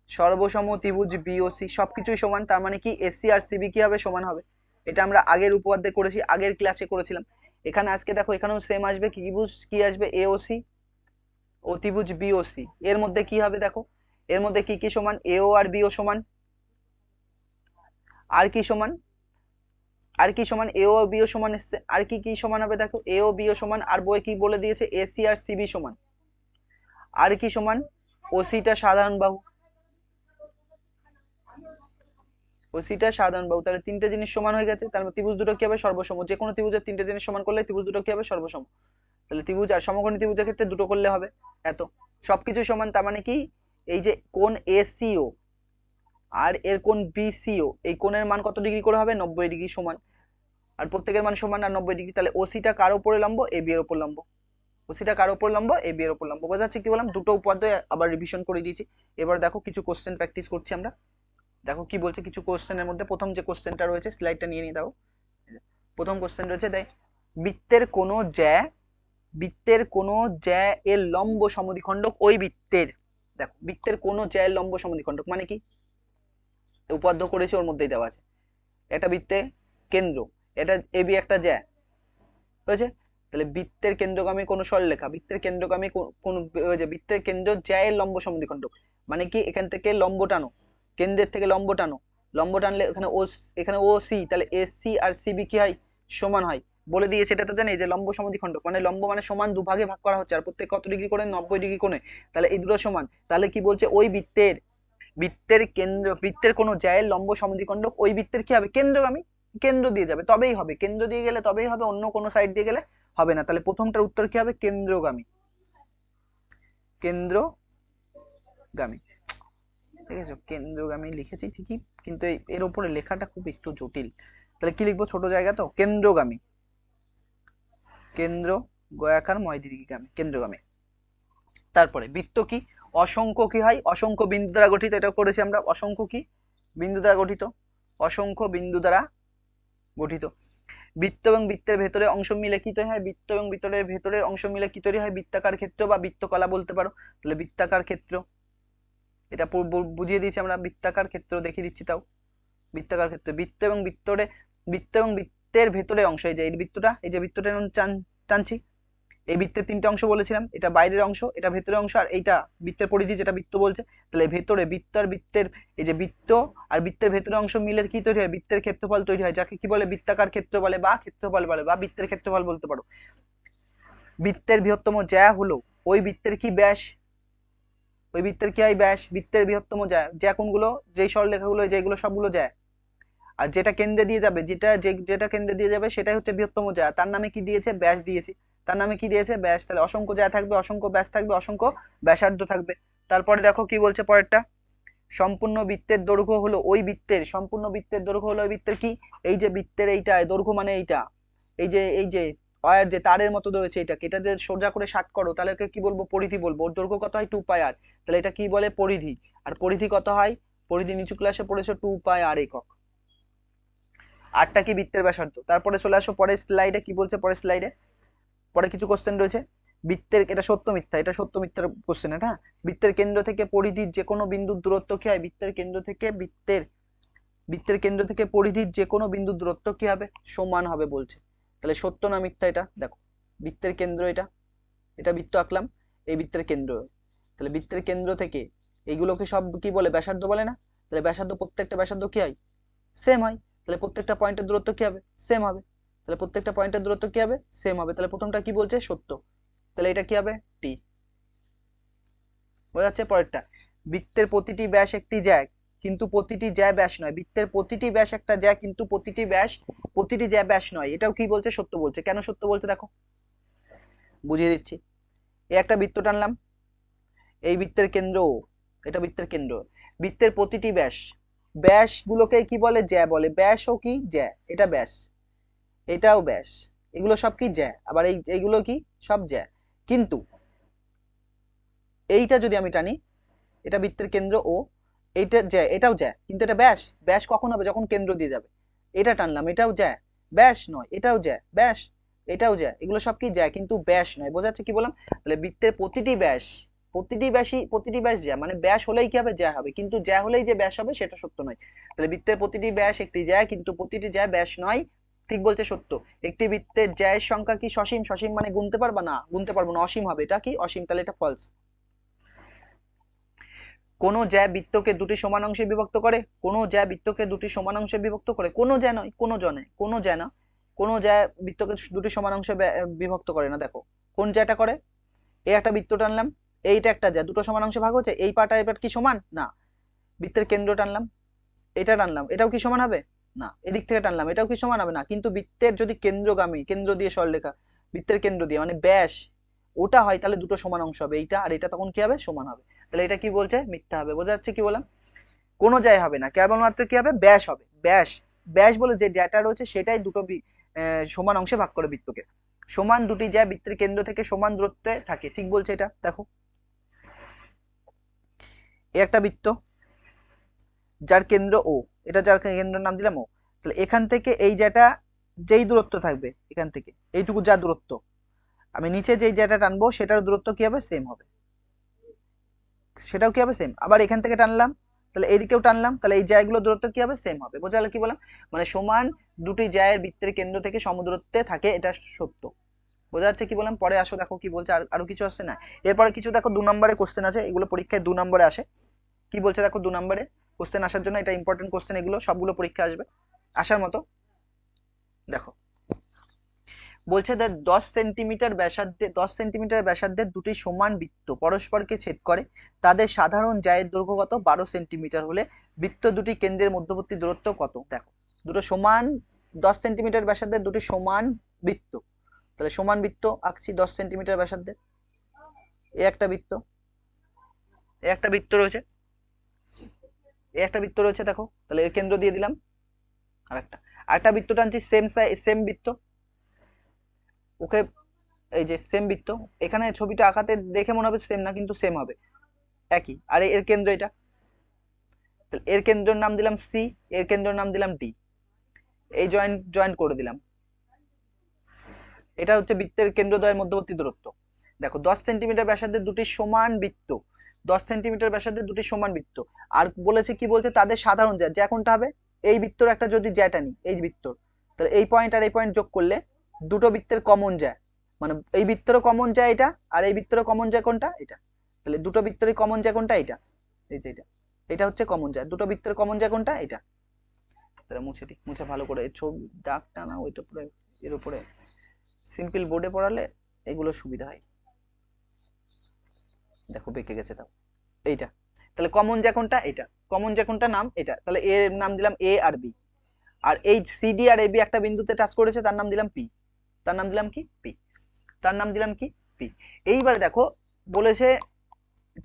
সর্বসম ত্রিভুজ বিওসি সবকিছুই সমান। তার মানে কি? এসি আর সিবি কি হবে? সমান হবে। এটা আমরা আগের উপপাদ্যে করেছি, আগের ক্লাসে করেছিলাম। এখানে আজকে দেখো এখানেও সেম আসবে। কি ত্রিভুজ কি আসবে? এওসি ও ত্রিভুজ বিওসি, এর মধ্যে কি হবে দেখো, এর মধ্যে কি কি সমান? এও আর বিও সমান। আর কি সমান? আর কি সমান? এও বিও সমান এসছে। আর কি কি সমান হবে দেখো, এও বিও সমান। আর বই কি বলে দিয়েছে? এসি আর সিবি সমান। আর কি সমান? ওসিটা সাধারণ বাহু। ওসিটা সাধারণ বাহু, তাহলে তিনটে জিনিস সমান হয়ে গেছে, তাহলে ত্রিভুজ দুটো কি হবে সর্বসম, যে কোনো ত্রিভুজের তিনটে জিনিস সমান করলে ত্রিভুজ দুটো কি হবে সর্বসম, তাহলে ত্রিভুজ আর সমকোণী ত্রিভুজের ক্ষেত্রে দুটো করলে হবে এত, সবকিছু সমান, তার মানে কি এই যে কোণ এসিও আর এর কোণ বিসিও, এই কোণের মান কত ডিগ্রি করে হবে 90 ডিগ্রি সমান, আর প্রত্যেকের মান সমান আর 90 ডিগ্রি, তাহলে ওসিটা কার উপরে লম্ব, এ বি এর উপর লম্ব, ওসিটা কার উপর লম্ব, এ বি এর উপর লম্ব। বোঝা যাচ্ছে কি বললাম, দুটো উপাধ্যায় আবার রিভিশন করে দিয়েছি। এবার দেখো কিছু কোশ্চেন প্র্যাকটিস করছি আমরা, দেখো কি বলছে কিছু কোশ্চেনের মধ্যে। প্রথম যে কোশ্চেনটা রয়েছে স্লাইডটা নিয়ে নিয়ে দাও। প্রথম কোশ্চেন রয়েছে দেখ, বৃত্তের কোনো জ্যা, বৃত্তের কোনো জ্যা এর লম্ব সমদ্বিখণ্ডক ওই বৃত্তের, দেখো বৃত্তের কোনো জ্যা এর লম্ব সমদ্বিখণ্ডক মানে কি, উপাদ্য করেছে ওর মধ্যেই দেওয়া আছে, একটা বৃত্তে কেন্দ্র, এটা এবি একটা জ্যা হয়েছে, তাহলে বৃত্তের কেন্দ্রগামী কোন সরলরেখা, বৃত্তের কেন্দ্রগামী কোন ওই যে বৃত্তের কেন্দ্র জ্যা এর লম্ব সমদ্বিখণ্ডক মানে কি, এখান থেকে লম্ব টানো, কেন্দ্রের থেকে লম্ব টানো, লম্ব টানলে এখানে ও সি, তাহলে এস সি আর সিবি কি হয় সমান হয়, বলে দিয়েছে এটা তো জানি যে লম্ব সমদ্বিখণ্ডক মানে লম্ব মানে সমান দুভাগে ভাগ করা হচ্ছে আর প্রত্যেক কত ডিগ্রি করে 90 ডিগ্রি কোণে, তাহলে এই দুটো সমান, তাহলে কি বলছে ওই বৃত্তের, বৃত্তের কেন্দ্র, বৃত্তের কোনো জ্যায়ের লম্ব সমদ্বিখণ্ডক ওই বৃত্তের কি হবে কেন্দ্রগামী, কেন্দ্র দিয়ে যাবে তবেই হবে, কেন্দ্র দিয়ে গেলে তবেই হবে, অন্য কোনো সাইড দিয়ে গেলে হবে না, তাহলে প্রথমটার উত্তর কি হবে কেন্দ্রগামী, কেন্দ্রগামী, ঠিক আছে কেন্দ্রগামী লিখেছি ঠিকই, কিন্তু এর উপরে লেখাটা খুব একটু জটিল, তাহলে কি লিখবো ছোট জায়গা তো কেন্দ্রগামী, কেন্দ্র গয়াকার ময়দীর্ঘিগামী কেন্দ্রগামী। তারপরে বৃত্ত কি, অসংখ্য কি হয়, অসংখ্য বিন্দু দ্বারা গঠিত, এটা করেছি আমরা, অসংখ্য কি বিন্দু দ্বারা গঠিত, অসংখ্য বিন্দু দ্বারা গঠিত। বৃত্ত এবং বৃত্তের ভেতরে অংশ মিলে কি তৈরি হয়, বৃত্ত এবং বৃত্তের ভেতরের অংশ মিলে কি তৈরি হয়, বৃত্তাকার ক্ষেত্র বা বৃত্তকলা বলতে পারো, তাহলে বৃত্তাকার ক্ষেত্র, এটা বুঝিয়ে দিয়েছি আমরা, বৃত্তাকার ক্ষেত্র দেখিয়ে দিচ্ছি তাও, বৃত্তাকার ক্ষেত্র, বৃত্ত এবং বৃত্তরে, বৃত্ত এবং বৃত্তের ভেতরে অংশ, এই যে এই বৃত্তটা, এই যে বৃত্তটা টানছি, এই বৃত্তের তিনটে অংশ বলেছিলাম, এটা বাইরের অংশ, এটা ভেতরের অংশ, আর এইটা বৃত্তের পরিধি যেটা বৃত্ত বলছে, তাহলে ভেতরে বৃত্ত আর বৃত্তের, এই যে বৃত্ত আর বৃত্তের ভেতরের অংশ মিলে কি তৈরি হয়, বৃত্তের ক্ষেত্রফল তৈরি হয়, যাকে কি বলে বৃত্তাকার ক্ষেত্র বলে বা ক্ষেত্রফল বলে বা বৃত্তের ক্ষেত্রফল বলতে পারো। বৃত্তের বৃহত্তম জ্যা হলো ওই বৃত্তের কি ব্যাস, ওই বৃত্তের কি হয় ব্যাস, বৃত্তের বৃহত্তম জ্যা, জ্যা কোনগুলো, যেই সরলরেখাগুলো যেগুলো সবগুলো জ্যা, আর যেটা কেন্দ্রে দিয়ে যাবে, যেটা কেন্দ্রে দিয়ে যাবে সেটাই হচ্ছে বৃহত্তম জ্যা, তার নামে কি দিয়েছে ব্যাস দিয়েছে, তার নামে কি দিয়েছে ব্যাস, তাহলে অসংখ্য জ্যা থাকবে, অসংখ্য ব্যাস থাকবে, অসংখ্য ব্যাসার্ধ থাকবে। তারপরে দেখো কি বলছে পরেরটা, সম্পূর্ণ বৃত্তের দৈর্ঘ্য হলো ওই বৃত্তের, সম্পূর্ণ বৃত্তের দৈর্ঘ্য হলো ওই বৃত্তের কি, এই যে বৃত্তের এইটা দৈর্ঘ্য মানে এইটা, এই যে ওয়ার যে তারের মতো রয়েছে এটাকে, এটা যে সোজা করে ষাট করো তাহলে কি বলবো পরিধি বলবো, ওর দৈর্ঘ্য কত হয় 2πr, তাহলে এটা কি বলে পরিধি, আর পরিধি কত হয়, পরিধি নিচু ক্লাসে পড়েছো 2πr একক, আটটা কি বৃত্তের ব্যাসার্ধ। তারপরে চলে আসো পরের স্লাইডে, কি বলছে পরের স্লাইডে, পরে কিছু কোশ্চেন রয়েছে, বৃত্তের, এটা সত্য মিথ্যা, এটা সত্য মিথ্যার কোশ্চেন, এটা হ্যাঁ, বৃত্তের কেন্দ্র থেকে পরিধির যে কোনো বিন্দুর দূরত্ব কি হয়, বৃত্তের কেন্দ্র থেকে বৃত্তের কেন্দ্র থেকে পরিধির যে কোনো বিন্দুর দূরত্ব কি হবে সমান হবে বলছে, তাহলে সত্য না মিথ্যা, এটা দেখো বৃত্তের কেন্দ্র, এটা বৃত্ত আঁকলাম, এই বৃত্তের কেন্দ্র, তাহলে বৃত্তের কেন্দ্র থেকে এইগুলোকে সব কি বলে ব্যাসার্ধ বলে না, তাহলে ব্যাসার্ধ প্রত্যেকটা ব্যাসার্ধ কি হয় সেম হয়, তাহলে প্রত্যেকটা পয়েন্টের দূরত্ব কি হবে সেম হবে, তাহলে প্রত্যেকটা পয়েন্টের দূরত্ব কি হবে সেম হবে, তাহলে প্রথমটা কি বলছে সত্য, তাহলে এটা কি হবে টি, বোঝা যাচ্ছে। পরেরটা, বৃত্তের প্রতিটি ব্যাস একটি জ্যা কিন্তু প্রতিটি জ্যা ব্যাস নয়, বৃত্তের প্রতিটি ব্যাস একটা জ্যা কিন্তু প্রতিটি জ্যা ব্যাস নয়, এটাও কি বলছে সত্য বলছে, কেন সত্য বলছে দেখো বুঝিয়ে দিচ্ছি, এই একটা বৃত্ত টানলাম, এই বৃত্তের কেন্দ্র, এটা বৃত্তের কেন্দ্র, বৃত্তের প্রতিটি ব্যাস, ব্যাস গুলোকে কি বলে জ্যা বলে, ব্যাসও কি জ্যা, এটা ব্যাস, এটাও ব্যাস, এগুলো সব কি জ্যা, আবার এইগুলো কি সব জ্যা, কিন্তু এইটা যদি আমি টানি, এটা বৃত্তের কেন্দ্র ও এইটা জ্যা, এটাও জ্যা, কিন্তু এটা ব্যাস, ব্যাস কখন হবে যখন কেন্দ্র দিয়ে যাবে, এটা টানলাম এটাও জ্যা, ব্যাস নয়, এটাও জ্যা, ব্যাস, এটাও জ্যা, এগুলো সব কি জ্যা কিন্তু ব্যাস নয়, বোঝা যাচ্ছে কি বললাম, তাহলে বৃত্তের প্রতিটি ব্যাস, প্রতিটি ব্যাস জ্যা, মানে ব্যাস হলেই কি হবে জ্যা হবে, কিন্তু জ্যা হলেই যে ব্যাস হবে সেটা সত্য নয়, তাহলে বৃত্তের প্রতিটি ব্যাস একটি জ্যা কিন্তু প্রতিটি জ্যা ব্যাস নয়, ঠিক বলছে সত্য। একটি বৃত্তের জ্যায়ের সংখ্যা কি সসীম, সসীম মানে গুনতে পারবা না, গুনতে পারবো না, অসীম হবে, এটা কি অসীম, তাহলে এটা ফলস। কোন জ্যা বৃত্তকে দুটি সমান অংশে বিভক্ত করে, কোন জ্যা বৃত্তকে দুটি সমান অংশে বিভক্ত করে, কোন জ্যা নয়, কোন জ্যা কোন জ্যা না, কোন জ্যা বৃত্তকে দুটি সমান অংশে বিভক্ত করে না, দেখো কোন জ্যাটা করে, এই একটা বৃত্ত টানলাম, এইটা একটা জ্যা, দুটো সমান অংশে ভাগ হচ্ছে, এই পাট আর এই পাট কি সমান না, বৃত্তের কেন্দ্র টানলাম, এটা টানলাম, এটাও কি সমান হবে না, এদিক থেকে টানলাম, এটাও কি সমান হবে না, কিন্তু বৃত্তের যদি কেন্দ্রগামী, কেন্দ্র দিয়ে সরলরেখা, বৃত্তের কেন্দ্র দিয়ে মানে ব্যাস ওটা হয়, তাহলে দুটো সমান অংশ হবে, এইটা আর এটা তখন কি হবে, সমান হবে। তাহলে এটা কি বলছে, মিথ্যা হবে। বোঝা যাচ্ছে কি বললাম, কোনো যায় হবে না, কেবলমাত্র কি হবে, ব্যাস হবে, ব্যাস। ব্যাস বলে যে ডেটা রয়েছে সেটাই দুটো সমান অংশে ভাগ করে বৃত্তকে। সমান দুটি যায় বৃত্তের কেন্দ্র থেকে সমান দূরত্বে থাকে, ঠিক বলছে এটা। দেখো এ একটা বৃত্ত যার কেন্দ্র ও, এটা যার কেন্দ্রের নাম দিলাম ও। তাহলে এখান থেকে এই যেটা যেই দূরত্ব থাকবে, এখান থেকে এইটুকু যা দূরত্ব, আমি নিচে যেই যেটা টানবো সেটার দূরত্ব কি হবে, সেম হবে, সেটাও কি হবে সেম। আবার এখান থেকে টানলাম, তাহলে এইদিকেও টানলাম, তাহলে এই জায়গুলো দূরত্ব কি হবে, সেম হবে। বোঝা গেল কি বললাম, মানে সমান দুটি জায়ের বৃত্তের কেন্দ্র থেকে সমদূরত্বে থাকে, এটা সত্য। বোঝা যাচ্ছে কি বললাম। পরে আসো দেখো কি বলছে, আরো কিছু আসছে না, এরপরে কিছু দেখো 2 নম্বরে কোশ্চেন আছে, এগুলো পরীক্ষায় 2 নম্বরে আসে। কি বলছে দেখো, 2 নম্বরে কোশ্চেন আসার জন্য, এটা ইম্পর্টেন্ট কোশ্চেন, এগুলো সবগুলো পরীক্ষা আসবে আসার মতো। দেখো বলছে 10 সেন্টিমিটার ব্যাসার্ধে, 10 সেন্টিমিটার ব্যাসার্ধের দুটি সমান বৃত্ত পরস্পরকে ছেদ করে, তাদের সাধারণ জায়ের দৈর্ঘ্য কত, 12 সেন্টিমিটার হলে বৃত্ত দুটি কেন্দ্রের মধ্যবর্তী দূরত্ব কত। দেখো দুটো সমান, 10 সেন্টিমিটার ব্যাসার্ধের দুটি সমান বৃত্ত, তাহলে সমান বৃত্ত আঁকছি 10 সেন্টিমিটার ব্যাসার্ধের, এ একটা বৃত্ত, এ একটা বৃত্ত রয়েছে, এ একটা বৃত্ত রয়েছে, দেখো তাহলে এর কেন্দ্র দিয়ে দিলাম। আরেকটা আরেকটা বৃত্ত টানছি, সেম সেম বৃত্ত, ওকে এই যে সেম বৃত্ত, এখানে ছবিটা আঁকাতে দেখে মনে হবে সেম না, কিন্তু সেম হবে, একই। আর এর কেন্দ্র এটা, এর কেন্দ্রের নাম দিলাম সি, এর কেন্দ্রের নাম দিলাম ডি, এই জয়েন্ট জয়েন্ট করে দিলাম। এটা হচ্ছে বৃত্তের কেন্দ্রদ্বয়ের মধ্যবর্তী দূরত্ব। দেখো 10 সেন্টিমিটার ব্যাসার্ধের দুটি সমান বৃত্ত, 10 সেন্টিমিটার ব্যাসার্ধের দুটি সমান বৃত্ত, আর বলেছে কি বলছে, তাদের সাধারণ জ্যা, জ্যা কোনটা হবে, এই বৃত্তর একটা যদি জ্যাটা নিই, এই বৃত্তর, তাহলে এই পয়েন্ট আর এই পয়েন্ট যোগ করলে দুটো বৃত্তের কমন জ্যা, মানে এই বৃত্তেরও কমন জ্যা এটা, আর এই বৃত্তেরও কমন জ্যা কোনটা, এটা। তাহলে দুটো বৃত্তেরই কমন জ্যা কোনটা, এটা, এই যে এটা, এটা হচ্ছে কমন জ্যা, দুটো বৃত্তের কমন জ্যা কোনটা, এটা। তাহলে মুছে দিই, মুছে ভালো করে ছবি দাগটা না ওইটা পুরো এর উপরে, সিম্পল বোর্ডে পড়ালে এগুলো সুবিধা হয়। দেখো বেঁকে গেছে, তাও এইটা, তাহলে কমন যে কোনটা, এটা কমন যে কোনটা নাম এটা, তাহলে এর নাম দিলাম এ আর বি, আর এই সিডি আর এবি একটা বিন্দুতে টাচ করেছে, তার নাম দিলাম পি, তার নাম দিলাম কি পি, তার নাম দিলাম কি পি। এইবারে দেখো বলেছে,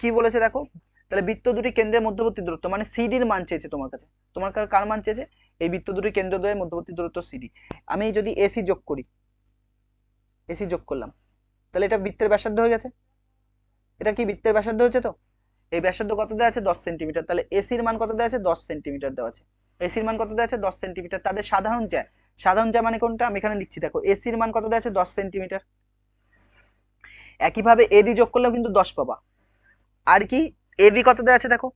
কি বলেছে দেখো, তাহলে বৃত্ত দুটি কেন্দ্রের মধ্যবর্তী দূরত্ব, মানে সিডির মান চেয়েছে তোমার কাছে, তোমার কার মান চেয়েছে, এই বৃত্ত দুটি কেন্দ্রদ্বয়ের মধ্যবর্তী দূরত্ব সিডি। আমি যদি এসি যোগ করি, এসি যোগ করলাম, তাহলে এটা বৃত্তের ব্যাসার্ধ হয়ে গেছে, এটা কি বৃত্তের ব্যাসার্ধ হয়েছে তো। এই ব্যাসার্ধ কত দেওয়া আছে, 10 সেন্টিমিটার, তাহলে এসির মান কত দেওয়া আছে, 10 সেন্টিমিটার দেওয়া আছে, এসির মান কত দেওয়া আছে, 10 সেন্টিমিটার। তাদের সাধারণ জ্যা, সাধারণ জ্যা মানে কোনটা, আমি এখানে লিখছি, দেখো এসির মান কত দেওয়া আছে, 10 সেন্টিমিটার। একইভাবে এডি যোগ করলেও কিন্তু 10 পাবা। আর কি এবি কত দেওয়া আছে, দেখো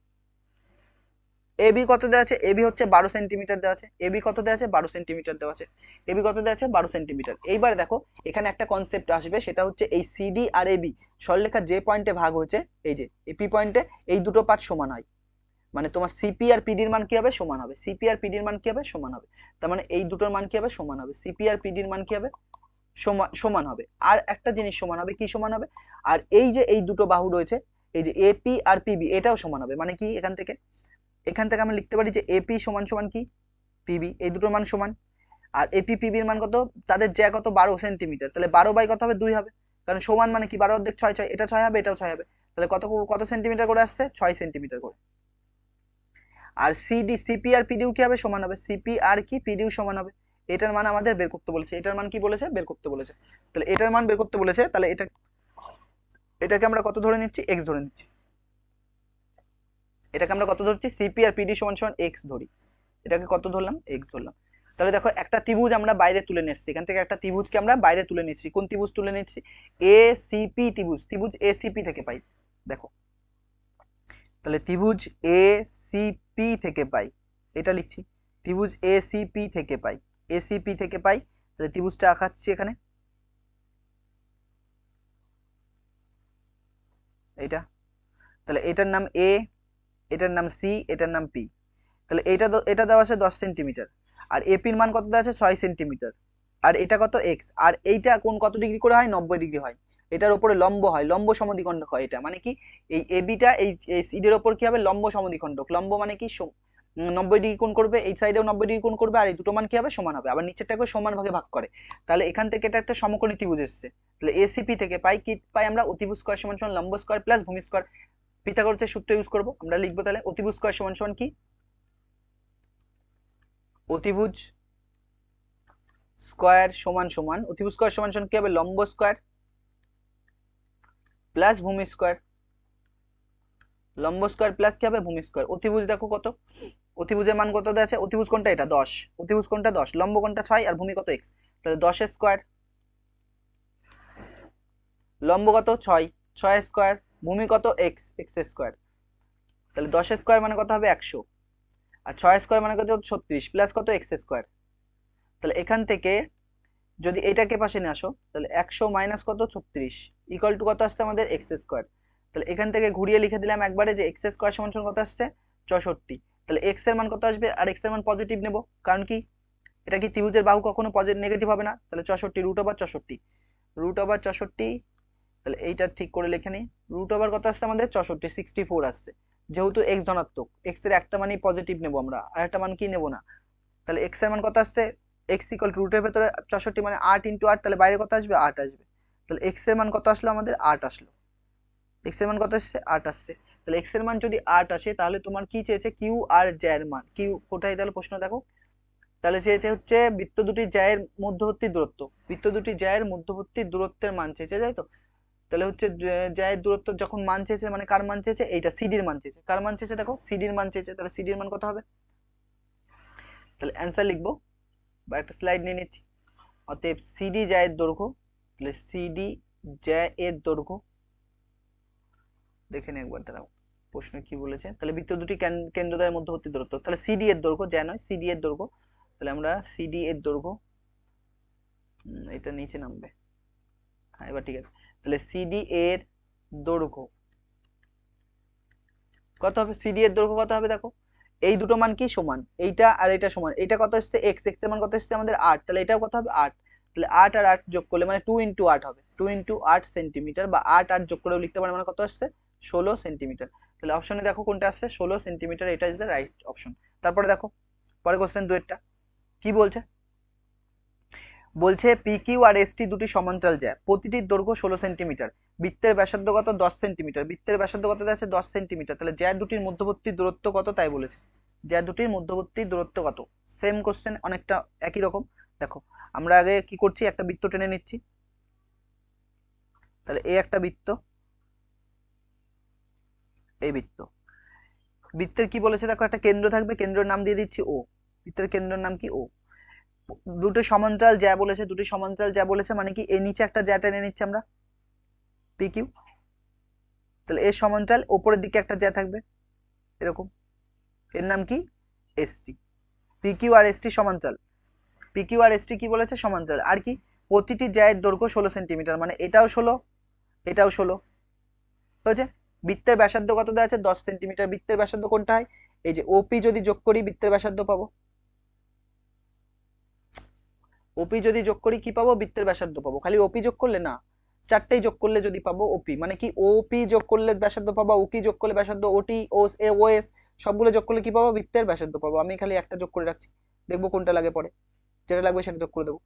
এবি কত দেওয়া আছে, এবি হচ্ছে 12 সেন্টিমিটার দেওয়া আছে, এবি কত দেওয়া আছে, 12 সেন্টিমিটার দেওয়া আছে, এবি কত দেওয়া আছে, 12 সেন্টিমিটার। এইবার দেখো এখানে একটা কনসেপ্ট আসবে, সেটা হচ্ছে এই সিডি আর এবি সরলরেখা যে পয়েন্টে ভাগ হয়েছে, এই যে এপি পয়েন্টে, এই দুটো পার্ট সমান হয়, মানে তোমার সিপি আর পিডির মান কি হবে, সমান হবে, সিপি আর পিডির মান কি হবে, সমান হবে। তার মানে এই দুটোর মান কি হবে, সমান হবে, সিপি আর পিডির মান কি হবে, সমান সমান হবে। আর একটা জিনিস সমান হবে, কি সমান হবে, আর এই যে এই দুটো বাহু রয়েছে, এই যে এপি আর পিবি, এটাও সমান হবে। মানে কি, এখান থেকে আমরা লিখতে পারি যে এপি সমান সমান কি পিবি, এই দুটোর মান সমান। আর এপি পিবির মান কত, তাদের জ্যা কত, 12 সেন্টিমিটার, তাহলে 12 বাই কত হবে, 2 হবে, কারণ সমান মানে কি, 12 অর্ধেক 6, 6, এটা 6 হবে, এটাও 6 হবে, তাহলে কত কত সেন্টিমিটার করে আসছে, 6 সেন্টিমিটার করে। আর সিডি, সিপি আর পিডিউ কি হবে, সমান হবে, সিপি আর কি পিডিউ সমান হবে। এটার মান আমাদের বের করতে বলেছে, এটার মান কি বলেছে, বের করতে বলেছে। তাহলে এটার মান বের করতে বলেছে, তাহলে এটাকে আমরা কত ধরে নিচ্ছি, এক্স ধরে নিচ্ছি, এটাকে আমরা কত ধরছি, সিপি আর পিডি সমান সমান এক্স ধরি, এটাকে কত ধরলাম, এক্স ধরলাম। তাহলে দেখো একটা ত্রিভুজ আমরা বাইরে তুলে নিচ্ছি, এখান থেকে একটা ত্রিভুজকে আমরা বাইরে তুলে নিচ্ছি, কোন ত্রিভুজ তুলে নিচ্ছি, এ সিপি ত্রিভুজ, ত্রিভুজ এ সিপি থেকে পাই। দেখো তাহলে ত্রিভুজ এ সিপি থেকে পাই, এটা লিখছি, ত্রিভুজ এ সিপি থেকে পাই, এসিপি থেকে পাই। তাহলে ত্রিভুজটা আঁকাচ্ছি এখানে, এইটা, তাহলে এটার নাম এ, এটার নাম সি, এটার নাম পি। তাহলে এটা দেওয়া আছে 10 সেন্টিমিটার, আর এপির মান কত দেওয়া আছে, 6 সেন্টিমিটার, আর এটা কত এক্স, আর এইটা কোন কত ডিগ্রি করে হয়, 90 ডিগ্রি হয়, এটার উপরে লম্ব হয়, লম্ব সমদ্বিখণ্ডক হয় এটা, মানে কি এই এবিটা এই সিডির ওপর কি হবে, লম্ব সমদ্বিখণ্ডক, লম্ব মানে কি 90 ডিগ্রি কোণ করবে, এই সাইডেও 90 ডিগ্রি কোণ করবে, আর এই দুটো মান কি হবে সমান হবে, আবার নিচেরটাকে সমান ভাগে ভাগ করে। তাহলে এখান থেকে এটা একটা সমকোণী ত্রিভুজ এসেছে। তাহলে এসিপি থেকে পাই কি পাই আমরা, অতিভুজ স্কয়ার সমান সমান লম্ব স্কয়ার প্লাস ভূমি স্কয়ার। পিথাগোরাসের সূত্র ইউজ করব, আমরা লিখবো তাহলে অতিভুজ স্কয়ার সমান সমান কি, অতিভুজ স্কয়ার সমান সমান, অতিভুজ স্কয়ার সমান সমান কি হবে, লম্ব স্কয়ার প্লাস ভূমি স্কয়ার, লম্ব স্কয়ার প্লাস কি হবে ভূমি স্কয়ার। অতিভুজ দেখো কত, অতিভুজের মান কত দেওয়া আছে, অতিভুজ কোনটা এটা 10, অতিভুজ কোনটা 10, লম্ব কোনটা 6 আর ভূমি কত x, তাহলে 10 স্কয়ার, লম্ব কত 6, 6 স্কয়ার, ভূমি কত x, x স্কয়ার। তাহলে 10 স্কয়ার মানে কত হবে 100, আর 6 স্কয়ার মানে কত 36 প্লাস কত x স্কয়ার। তাহলে এখান থেকে যদি এটাকে পাশে নিয়ে আসো, তাহলে 100 মাইনাস কত 36 ইকুয়াল টু কত আসছে আমাদের x স্কয়ার। তাহলে এখান থেকে ঘুরিয়ে লিখে দিলাম একবারে যে x স্কয়ার সমান সমান কত আসছে 64। তাহলে x এর মান কত আসবে, আর x এর মান পজিটিভ নেব, কারণ কি এটা কি ত্রিভুজের বাহু কখনো পজিটিভ নেগেটিভ হবে না। তাহলে 64 রুট ওভার 64, রুট ওভার 64, তাহলে এইটা ঠিক করে লিখে নিই, রুট ওভার কত আসছে আমাদের 64, 64 আসছে। যেহেতু x ধনাত্মক, x এর একটা মানই পজিটিভ নেব আমরা, আর একটা মান কি নেব না। তাহলে x এর মান কত আসছে, x ইকুয়াল টু রুটের ভেতরে 64 মানে 8 ইন্টু 8, তাহলে বাইরে কত আসবে 8 আসবে। তাহলে x এর মান কত আসলো আমাদের 8 আসলো, x এর মান কত আসছে 8 আসছে। তাহলে x এর মান যদি 8 আসে, তাহলে তোমার কি চেয়েছে কিউ আর জ্যায়ের মান, কিউ কোথায়, তাহলে প্রশ্ন দেখো, তাহলে চেয়েছে হচ্ছে বৃত্ত দুটি জ্যায়ের মধ্যবর্তী দূরত্ব, বৃত্ত দুটি জ্যায়ের মধ্যবর্তী দূরত্বের মান চেয়েছে, তাই তো। তাহলে হচ্ছে জ্যায়ের দূরত্ব যখন মান চেয়েছে, মানে কার মান চেয়েছে, এইটা সিডির মান চেয়েছে, কার মান চেয়েছে দেখো সিডির মান চেয়েছে, তাহলে সিডির মান কত হবে, তাহলে অ্যান্সার লিখবো বা একটা স্লাইড নিয়ে নিচ্ছি। অতএব সিডি জ্যায়ের দৈর্ঘ্য, তাহলে সিডি জ্যায়ের দৈর্ঘ্য, দেখে নি একবার দাঁড়াও প্রশ্ন কি বলেছে। তাহলে বৃত্ত দুটি কেন্দ্রদ্বয়ের মধ্যবর্তী দূরত্ব, তাহলে সিডি এর দৈর্ঘ্য, জ্যা নয় সিডি এর দৈর্ঘ্য, তাহলে আমরা সিডি এর দৈর্ঘ্য, এটা নিচে নামবে, হ্যাঁ এবার ঠিক আছে। তাহলে সিডি এর দৈর্ঘ্য কত হবে, সিডি এর দৈর্ঘ্য কত হবে দেখো, এই দুটো মান কি সমান, এইটা আর এটা সমান, এইটা কত এসছে x, x এর মান কত এসছে আমাদের 8, তাহলে এটাও কত হবে 8, তাহলে 8 আর 8 যোগ করলে মানে 2 ইন্টু 8 হবে, 2 ইন্টু 8 সেন্টিমিটার, বা 8 8 যোগ করেও লিখতে পারে, মানে কত আসছে 16 সেন্টিমিটার। তাহলে অপশনে দেখো কোনটা আসছে 16 সেন্টিমিটার, এটা ইজ দ্য রাইট অপশন। তারপরে দেখো পরে কোশ্চেন দুয়েরটা কি বলছে, বলছে P Q R S T দুটি সমান্তরাল জ্যা, প্রতিটির দৈর্ঘ্য 16 সেন্টিমিটার, বৃত্তের ব্যাসার্ধ কত 10 সেন্টিমিটার, বৃত্তের ব্যাসার্ধ কত আছে 10 সেন্টিমিটার, তাহলে জ্যা দুটির মধ্যবর্তী দূরত্ব কত তাই বলেছে, জ্যা দুটির মধ্যবর্তী দূরত্ব কত। সেম কোশ্চেন, অনেকটা একই রকম। দেখো আমরা আগে কি করছি, একটা বৃত্ত টেনে নিচ্ছি, তাহলে এই একটা বৃত্ত, এই বৃত্ত, বৃত্তের কি বলেছে দেখো, একটা কেন্দ্র থাকবে, কেন্দ্রের নাম দিয়ে দিচ্ছি ও, বৃত্তের কেন্দ্রের নাম কি ও, দুটো সমান্তরাল জ্যা বলেছে, দুটি সমান্তরাল জ্যা বলেছে মানে কি এর নিচে একটা জ্যা টেনে নিচ্ছি আমরা পি কিউ, তাহলে এর সমান্তরাল ওপরের দিকে একটা জ্যা থাকবে এরকম, এর নাম কি ST, P Q R ST সমান্তরাল, পি কিউ আর এসটি কি বলেছে সমান্তরাল, আর কি প্রতিটি জ্যায়ের দৈর্ঘ্য 16 সেন্টিমিটার, মানে এটাও 16 এটাও 16 হয়েছে। বৃত্তের ব্যাসার্ধ কত দেওয়া আছে 10 সেন্টিমিটার, বৃত্তের ব্যাসার্ধ কোনটা হয়, এই যে ওপি যদি যোগ করি বৃত্তের ব্যাসার্ধ পাবো, ওপি যদি যোগ করি কি পাবো বৃত্তের ব্যাসার্ধ পাবো, খালি ওপি যোগ করলে না, চারটেই যোগ করলে যদি পাবো ওপি, মানে কি ওপি যোগ করলে ব্যাসার্ধ পাবো, ওকি যোগ করলে ব্যাসার্ধ, ওটি ওস এ ওএস সবগুলো যোগ করলে কি পাবো বৃত্তের ব্যাসার্ধ পাবো। আমি খালি একটা যোগ করে রাখছি, দেখবো কোনটা লাগে পরে, যেটা লাগবে সেটা যোগ করে দেবো।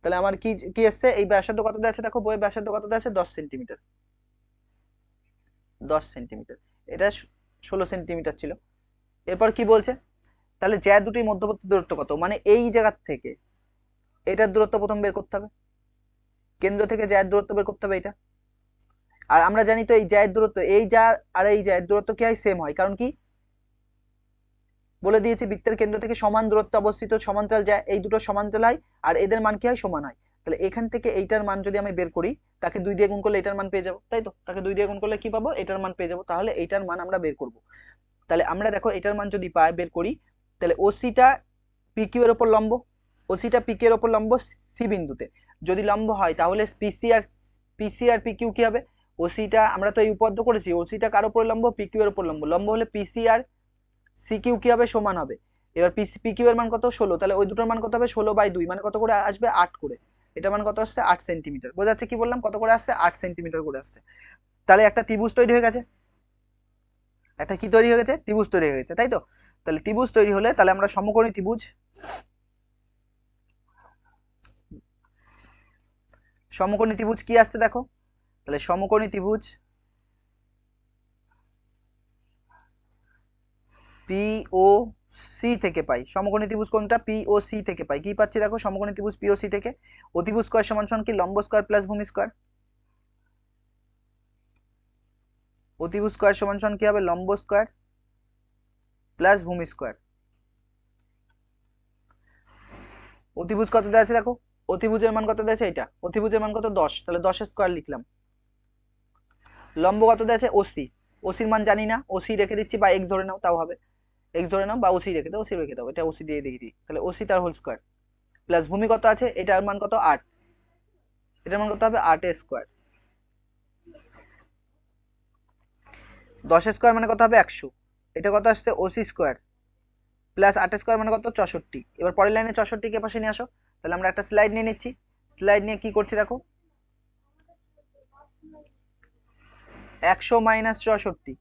তাহলে আমার কি কি এসছে, এই ব্যাসার্ধ কত দেওয়া আছে দেখো, বইয়ের ব্যাসার্ধ কত দেওয়া আছে 10 সেন্টিমিটার, 10 সেন্টিমিটার, এটা 16 সেন্টিমিটার ছিল। এরপর কি বলছে, তাহলে জ্যা দুটির মধ্যবর্তী দূরত্ব কত, মানে এই জায়গার থেকে এটার দূরত্ব প্রথম বের করতে হবে, কেন্দ্র থেকে জ্যায়ের দূরত্ব বের করতে হবে এটা। আর আমরা জানি তো এই জ্যায়ের দূরত্ব, এই জ্যা আর এই জ্যায়ের দূরত্ব কি হয় সেম হয়, কারণ কি বলে দিয়েছি বৃত্তের কেন্দ্র থেকে সমান দূরত্ব অবস্থিত সমান্তরাল জ্যা, এই দুটো সমান্তরাল হয় আর এদের মান কি হয় সমান হয়। তাহলে এখান থেকে এইটার মান যদি আমি বের করি, তাকে 2 দিয়ে গুণ করলে এটার মান পেয়ে যাবো, তাই তো, তাকে 2 দিয়ে গুণ করলে কি পাবো এটার মান পেয়ে যাবো, তাহলে এইটার মান আমরা বের করব। তাহলে আমরা দেখো এটার মান যদি পাই বের করি, তাহলে ওসিটা পিকিউ এর উপর লম্ব, ওসিটা পিকিউ এর উপর লম্ব সি বিন্দুতে, যদি লম্ব হয় তাহলে পিসি আর পিকিউ কি হবে, ওসিটা আমরা তো এই উপপাদ্য করেছি, ওসিটা কার উপর লম্ব পিকিউ এর উপর লম্ব, লম্ব হলে পিসি আর সিকিউ কি হবে সমান হবে। এবার পিকিউ এর মান কত 16, তাহলে ওই দুটোর মান কত হবে 16/2, মানে কত করে আসবে 8 করে, এটা মান কত আসছে 8 সেন্টিমিটার, বোঝা যাচ্ছে কি বললাম কত করে আসছে 8 সেন্টিমিটার করে আসছে। তাহলে একটা ত্রিভুজ তৈরি হয়ে গেছে, একটা কি তৈরি হয়ে গেছে ত্রিভুজ তৈরি হয়ে গেছে, তাই তো। তাহলে ত্রিভুজ তৈরি হলে তাহলে আমরা সমকোণী ত্রিভুজ, সমকোণী ত্রিভুজ কি আসছে দেখো, তাহলে সমকোণী ত্রিভুজ POC থেকে পাই। সমকোণী ত্রিভুজ কোনটা? POC থেকে পাই। কি পাচ্ছি দেখো, সমকোণী ত্রিভুজ POC থেকে অতিভুজ স্কয়ার সমান সমান কি লম্ব স্কয়ার প্লাস ভূমি স্কয়ার। অতিভুজ স্কয়ার সমান সমান কি হবে? লম্ব স্কয়ার প্লাস ভূমি স্কয়ার। অতিভুজ কত দেওয়া আছে দেখো, অতিভুজের মান কত দেওয়া আছে? এটা অতিভুজের মান কত? 10, তাহলে 10 স্কয়ার লিখলাম। লম্ব কত দেওয়া আছে? OC, OC এর মান জানি না, OC রেখে দিচ্ছি, বা x ধরে নাও তাও হবে, x ধরে নাও বা OC রেখে দাও, OC রেখে দাও, এটা OC দিয়ে দিয়ে দিই, তাহলে OC তার হোল স্কয়ার প্লাস ভূমি কত আছে? এটার মান কত? 8, এটার মান কত হবে? 8 স্কয়ার। 10 স্কয়ার মানে কত হবে? 100। এটা কত আসছে? OC স্কয়ার প্লাস 8 স্কয়ার মানে কত? 64। এবার পরের লাইনে 64 কে পাশে নিয়ে আসো। তাহলে আমরা একটা স্লাইড নিয়ে নিচ্ছি, স্লাইড নিয়ে কি করছি দেখো, 100 মাইনাস 64,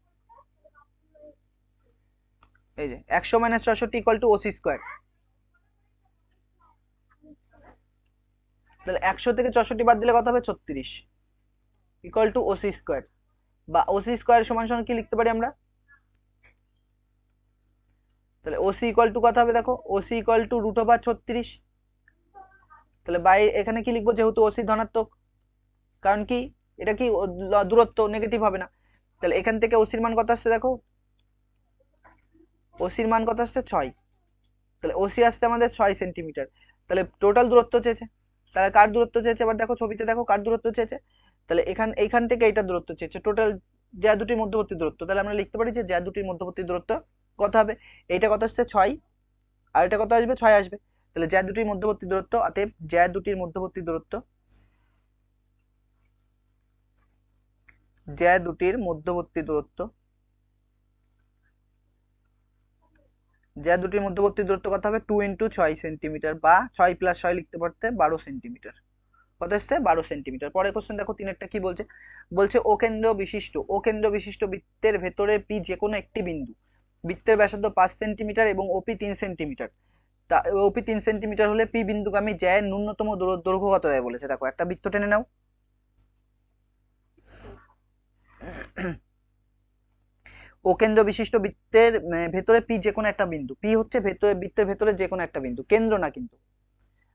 এই যে 100 minus 64 equal to OC square. তাহলে 100 থেকে 64 বাদ দিলে কত হবে? 36 ইকুয়াল টু OC স্কয়ার, বা OC স্কয়ার সমান সমান কি লিখতে পারি আমরা? তাহলে OC ইকুয়াল টু কত হবে দেখো, OC ইকুয়াল টু √36। তাহলে বাই এখানে কি লিখবো, যেহেতু OC ধনাত্মক, কারণ কি এটা কি দূরত্ব, নেগেটিভ হবে না। তাহলে এখান থেকে OC এর মান কত আসছে দেখো, OC এর মান কত আসছে? 6। তাহলে OC আসছে আমাদের 6 সেন্টিমিটার। তাহলে টোটাল দূরত্ব চেয়েছে, তাহলে কার দূরত্ব চেয়েছে? এবার দেখো ছবিতে দেখো কার দূরত্ব চেয়েছে। তাহলে এইখান থেকে এইটা দূরত্ব চেয়েছে, টোটাল জ্যা দুটির মধ্যবর্তী দূরত্ব। তাহলে আমরা লিখতে পারি যে জ্যা দুটির মধ্যবর্তী দূরত্ব কত হবে? এইটা কত আসছে? 6, আর এটা কত আসবে? 6 আসবে। তাহলে জ্যা দুটির মধ্যবর্তী দূরত্ব, অতএব জ্যা দুটির মধ্যবর্তী দূরত্ব, জ্যা দুটির মধ্যবর্তী দূরত্ব, জ্যা দুটির মধ্যবর্তী দূরত্ব কত হবে? 2 × 6 সেন্টিমিটার, বা 6 + 6 লিখতে পারতে 12 সেন্টিমিটার। কত আসছে? 12 সেন্টিমিটার। পরে কোশ্চেন দেখো 3-এরটা কি বলছে, বলছে অকেন্দ্র বিশিষ্ট বৃত্তের ভেতরে পি যে কোনো একটি বিন্দু, বৃত্তের ব্যাসার্ধ 5 সেন্টিমিটার এবং ওপি 3 সেন্টিমিটার, তা ওপি 3 সেন্টিমিটার হলে পি বিন্দুগামী জ্যায়ের ন্যূনতম দৈর্ঘ্য কত দেয় বলেছে। দেখো একটা বৃত্ত টেনে নাও, অকেন্দ্র বিশিষ্ট বৃত্তের ভেতরে পি যে কোনো একটা বিন্দু, পি হচ্ছে বৃত্তের ভেতরে যে কোনো একটা বিন্দু, কেন্দ্র না কিন্তু।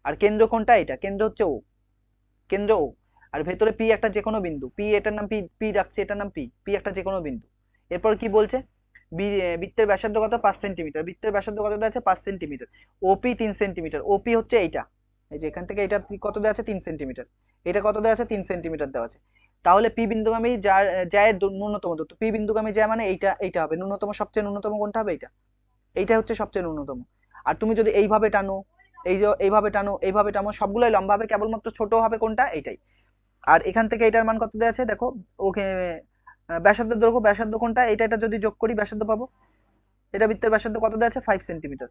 আর কেন্দ্র কোনটা? এটা কেন্দ্র হচ্ছে ও, কেন্দ্র ও। আর ভেতরে পি একটা যে কোনো বিন্দু, পি এটার নাম পি রাখছে, এটার নাম পি, পি একটা যে কোনো বিন্দু। এরপর কি বলছে, বৃত্তের ব্যাসার্ধ কত? 5 সেন্টিমিটার, বৃত্তের ব্যাসার্ধ কত দেওয়া আছে? 5 সেন্টিমিটার। ওপি 3 সেন্টিমিটার, ওপি হচ্ছে এইটা, এই যে এখান থেকে এটা কত দেওয়া আছে? 3 সেন্টিমিটার, এটা কত দেওয়া আছে? 3 সেন্টিমিটার দেওয়া আছে। তাহলে পি বিন্দুগামী জ্যায়ের ন্যূনতম দূরত্ব, পি বিন্দুগামী জ্যা মানে এইটা হবে ন্যূনতম, সবচেয়ে ন্যূনতম কোনটা হবে? এইটা হচ্ছে সবচেয়ে ন্যূনতম। আর তুমি যদি এইভাবে টানো, এই যে এইভাবে টানো, এইভাবে টানো, সবগুলোই লম্বা হবে, কেবলমাত্র ছোট হবে কোনটা? এইটাই। আর এখান থেকে এটার মান কত দেওয়া আছে দেখো, ওকে ব্যাসার্ধ দৈর্ঘ্য, ব্যাসার্ধ কোনটা? এটা যদি যোগ করি ব্যাসার্ধ পাবো। এটা বৃত্তের ব্যাসার্ধ কত দেওয়া আছে? 5 সেন্টিমিটার,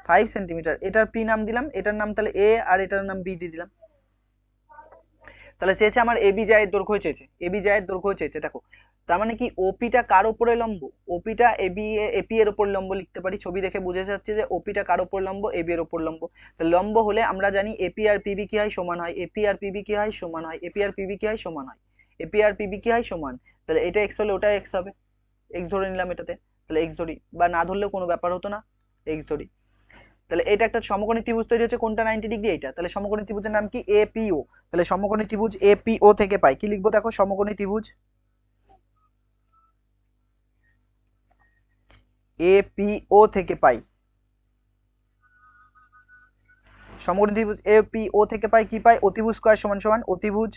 5 সেন্টিমিটার। এটার পি নাম দিলাম, এটার নাম তাহলে এ, আর এটার নাম বি দিয়ে দিলাম। তাহলে চেয়েছে আমার এবি জ্যায়ের দৈর্ঘ্য চেয়েছে, এবি জ্যায়ের দৈর্ঘ্য চেয়েছে। দেখো তার মানে কি, ওপিটা কার উপরে লম্ব? ওপিটা এপি এর উপর লম্ব লিখতে পারি, ছবি দেখে বুঝে যাচ্ছে যে ওপিটা কার উপর লম্ব? এবি এর উপর লম্ব। তাহলে লম্ব হলে আমরা জানি এপি আর পিবি কি হয়? সমান হয়। এপি আর পিবি কি হয়? সমান হয়। এপি আর পিবি কি হয়? সমান হয়। এপি আর পিবি কি হয়? সমান। তাহলে এটা এক্স হলে ওটা এক্স হবে, এক্স ধরে নিলাম এটাতে, তাহলে এক্স ধরি, বা না ধরলেও কোনো ব্যাপার হতো না, এক্স ধরি। তাহলে এটা একটা সমকোণী ত্রিভুজ তৈরি হচ্ছে, কোনটা? 90 ডিগ্রি, এইটা। তাহলে সমকোণী ত্রিভুজের নাম কি? এপিও। তাহলে সমকোণী ত্রিভুজ এপিও থেকে পাই, কি লিখবো দেখো, সমকোণী ত্রিভুজ এপিও থেকে পাই, সমকোণী ত্রিভুজ এপিও থেকে পাই কি পাই? অতিভুজ স্কয়ার সমান সমান অতিভুজ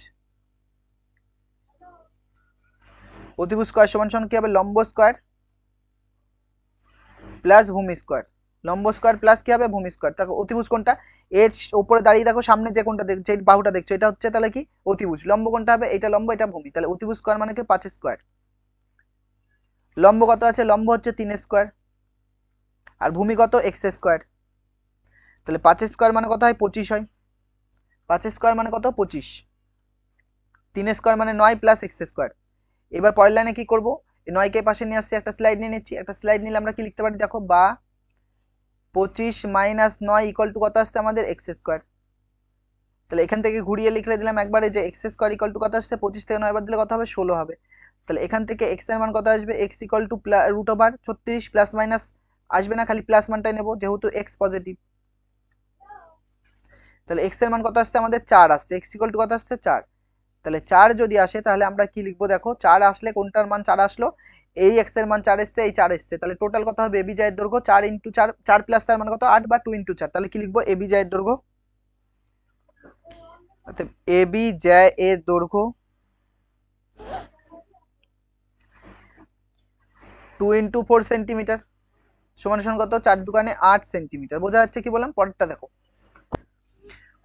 স্কয়ার সমান সমান কি হবে? লম্ব স্কয়ার প্লাস ভূমি স্কয়ার, লম্ব স্কয়ার প্লাস কি হবে? ভূমি স্কয়ার। দেখো অতিভুজ কোনটা? এর উপরে দাঁড়িয়ে দেখো সামনে যে কোনটা দেখছো, এই বাহুটা দেখছো, এটা হচ্ছে তাহলে কি? অতিভুজ। লম্ব কোনটা হবে? এটা লম্ব, এটা ভূমি। তাহলে অতিভুজ স্কয়ার মানে কি? 5 স্কয়ার। লম্ব কত আছে? লম্ব হচ্ছে 3 স্কয়ার, আর ভূমি কত? X square. তাহলে 5 স্কয়ার মানে কত হয়? 25 হয়। 5 স্কয়ার মানে কত? 25। 3 স্কয়ার মানে 9 প্লাস এক্স স্কয়ার। এবার পরের লাইনে কি করব, এই 9কে পাশে নিয়ে আসছি, একটা স্লাইড নিয়ে নিচ্ছি, একটা স্লাইড নিলে আমরা কি লিখতে পারি দেখো, বা 25 - 9 ইকুয়াল টু কত আসছে আমাদের এক্স স্কোয়ার। তাহলে এখান থেকে ঘুরিয়ে লিখলে দিলাম একবারে যে এক্স স্কোয়ার ইকুয়াল টু কত আসছে, 25 থেকে 9 বাদ দিলে কত হবে, 16 হবে। তাহলে এখান থেকে এক্স এর মান কত আসবে, X equal to root over 36, plus minus আসবে না, খালি প্লাস মানটাই নেবো যেহেতু এক্স পজিটিভ। তাহলে এক্স এর মান কত আসছে আমাদের 4 আসছে, এক্স ইকুয়াল টু কত আসছে 4। তাহলে 4 যদি আসে তাহলে আমরা কি লিখবো দেখো, 4 আসলে কোনটার মান 4 আসলো, এই এক্স এর মান 4 এসছে, এই 4 এসছে, তাহলে টোটাল কত হবে, এবি জায়ের দৈর্ঘ্য 4 ইন্টু 4, 4 প্লাস 4 মানে কত 8, বা 2 ইন্টু 4, তাহলে কি লিখবো, এবি জায়ের দৈর্ঘ্য, অর্থাৎ এবি জায়ের দৈর্ঘ্য 2 ইন্টু 4 সেন্টিমিটার সমান সমান কত, 4 দুগুণে 8 সেন্টিমিটার। বোঝা যাচ্ছে কি বললাম? পরেরটা দেখো,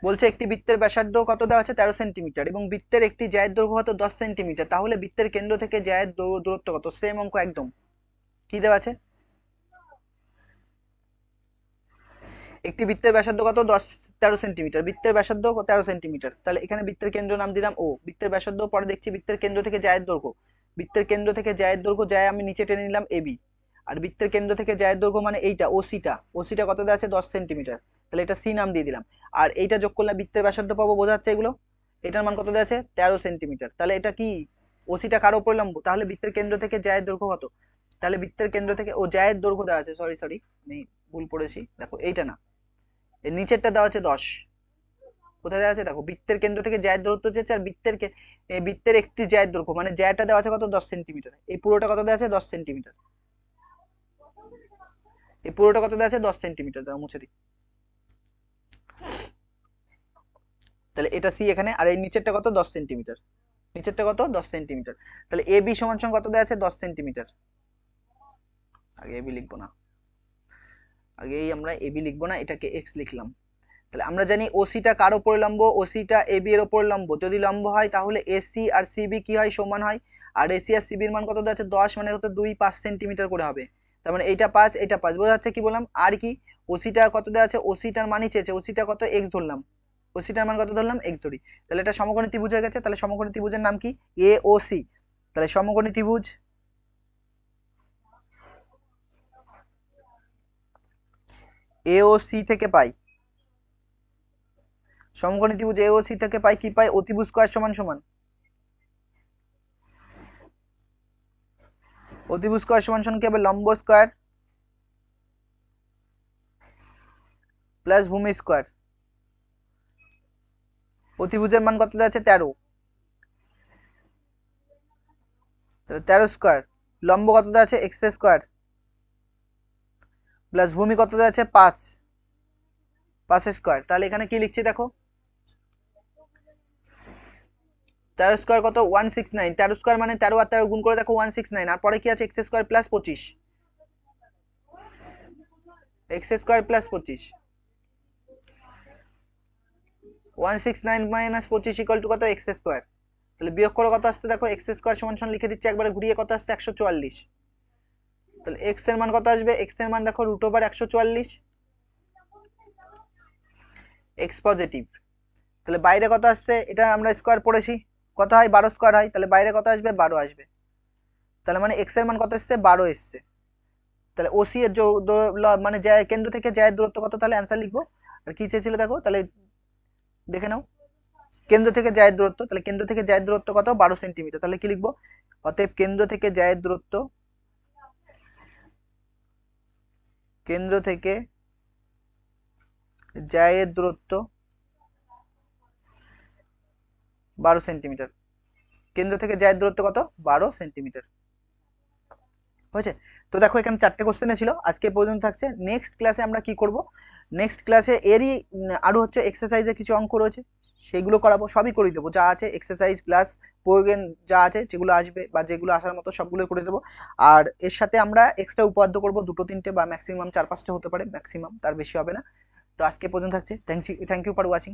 বলছে একটি বৃত্তের ব্যাসার্ধ কত দেওয়া আছে, 13 সেন্টিমিটার, এবং বৃত্তের একটি জায়ের দৈর্ঘ্য কত, 10 সেন্টিমিটার, তাহলে বৃত্তের কেন্দ্র থেকে জায়ের দূরত্ব কত, সেম অঙ্ক একদম। কি দেওয়া আছে, একটি বৃত্তের ব্যাসার্ধ কত, 13 সেন্টিমিটার, বৃত্তের ব্যাসার্ধ 13 সেন্টিমিটার, তাহলে এখানে বৃত্তের কেন্দ্র নাম দিলাম ও, বৃত্তের ব্যাসার্ধ, পরে দেখছি বৃত্তের কেন্দ্র থেকে জায়ের দৈর্ঘ্য, বৃত্তের কেন্দ্র থেকে জায়ের দৈর্ঘ্য, জায় আমি নিচে টেনে নিলাম এবি, আর বৃত্তের কেন্দ্র থেকে জায়ের দৈর্ঘ্য মানে এইটা ওসিটা, ওসিটা কত দেওয়া আছে, 10 সেন্টিমিটার, তাহলে এটা সি নাম দিয়ে দিলাম। আর এইটা যোগ করলে বৃত্তের ব্যাসার্ধ পাবো, বোঝা যাচ্ছে এগুলো, এটার মান কত দেওয়া আছে 13 সেন্টিমিটার, তাহলে এটা কি ওসিটা কার উপর লম্ব, তাহলে বৃত্তের কেন্দ্র থেকে জায়ের দৈর্ঘ্য কত, তাহলে বৃত্তের কেন্দ্র থেকে ও জায়ের দৈর্ঘ্য দেওয়া আছে, সরি সরি আমি ভুল পড়েছি, দেখো এইটা না, এর নিচেরটা দেওয়া আছে 10, কোথায় দেওয়া আছে দেখো, বৃত্তের কেন্দ্র থেকে জায়ের দূরত্ব চেয়েছে, আর বৃত্তের একটি জায়ের দৈর্ঘ্য মানে জায়টা দেওয়া আছে কত, 10 সেন্টিমিটার, এই পুরোটা কত দেওয়া আছে 10 সেন্টিমিটার, এই পুরোটা কত দেওয়া আছে 10 সেন্টিমিটার, দাও মুছে দিই। তাহলে এটা সি এখানে, আর এই নিচেরটা কত 10 সেন্টিমিটার, নিচেরটা কত 10 সেন্টিমিটার, তাহলে এ বি সমান সমান কত দেওয়া আছে 10 সেন্টিমিটার, আগে এ বি লিখবো না, আগেই আমরা এ বি লিখবো না, এটাকে এক্স লিখলাম। তাহলে আমরা জানি ওসিটা কার উপর লম্ব, ওসিটা এবি এর উপর লম্ব, যদি লম্ব হয় তাহলে এসি আর সিবি কি হয়, সমান হয়, আর এসি আর সিবির মান কত দেওয়া আছে 10, মানে কত 2 5 সেন্টিমিটার করে হবে, তার মানে এইটা 5 এটা 5, বোঝা যাচ্ছে কি বললাম। আর কি ওসিটা কত দেওয়া আছে, ওসিটার মানই চেয়েছে, ওসিটা কত এক্স ধরলাম, ওসিটার মান কত ধরলাম এক্স ধরি, তাহলে এটা সমকোণী ত্রিভুজ হয়ে গেছে। তাহলে সমকোণী ত্রিভুজের নাম কি, এ ও সি, তাহলে সমকোণী ত্রিভুজ এ ও সি থেকে পাই, সমকোণী ত্রিভুজ এ ও সি থেকে পাই কি পাই, অতিভুজ স্কয়ার সমান সমান, অতিভুজ স্কয়ার সমান সমান কি হবে, লম্ব স্কয়ার প্লাস ভূমি স্কয়ার, অতিভুজের মান কত দেওয়া আছে 13, তাহলে 13 স্কয়ার, লম্ব কত দেওয়া আছে এক্স স্কয়ার, প্লাস ভূমি কত দেওয়া আছে 5, 5 স্কয়ার, তাহলে এখানে কি লিখছি দেখো, 13 স্কয়ার কত 169, 13 স্কয়ার মানে 13 আর 13 গুণ করে দেখো 169, আর পরে কি আছে x square plus 25, x square plus 25, 169 minus 25 equal to কত এক্স স্কয়ার, তাহলে বিয়োগ করে কত আসছে দেখো, এক্স স্কয়ার সমান সমান লিখে দিচ্ছি একবারে ঘুরিয়ে, কত আসছে 144, তাহলে এক্স এর মান কত আসবে, এক্স এর মান দেখো রুট ওভার 144, এক্স পজিটিভ, তাহলে বাইরে কত আসছে, এটা আমরা স্কয়ার পড়েছি, কত হয় 12 স্কয়ার হয়, তাহলে বাইরে কত আসবে 12 আসবে, তাহলে মানে এক্স এর মান কত এসছে 12 এসছে, তাহলে ওসি এর মানে যায় কেন্দ্র থেকে যায় দূরত্ব কত, তাহলে অ্যান্সার লিখবো। আর কি চেয়েছিল দেখো, তাহলে দেখে নাও, কেন্দ্র থেকে জায়ের দূরত্ব, তাহলে কেন্দ্র থেকে জায়ের দূরত্ব কত 12 সেন্টিমিটার, তাহলে কি লিখবো, অতএব কেন্দ্র থেকে জায়ের দূরত্ব, কেন্দ্র থেকে জায়ের দূরত্ব 12 সেন্টিমিটার, কেন্দ্র থেকে জায়ের দূরত্ব কত 12 সেন্টিমিটার, হয়েছে। তো দেখো এখানে 4টে কোশ্চেন ছিল, আজকে পর্যন্ত থাকছে, নেক্সট ক্লাসে আমরা কি করব, নেক্সট ক্লাসে এরই আরো হচ্ছে এক্সারসাইজে কিছু অঙ্ক রয়েছে, সেগুলো করাবো, সবই করে দেবো, যা আছে এক্সারসাইজ প্লাস প্রয়োজন যা আছে যেগুলো আসবে বা যেগুলো আসার মতো সবগুলো করে দেবো। আর এর সাথে আমরা এক্সট্রা উপপাদ্য করবো 2-3টে বা ম্যাক্সিমাম 4-5টে হতে পারে, ম্যাক্সিমাম তার বেশি হবে না। তো আজকে পর্যন্ত থাকছে, থ্যাংক ইউ ফর ওয়াচিং।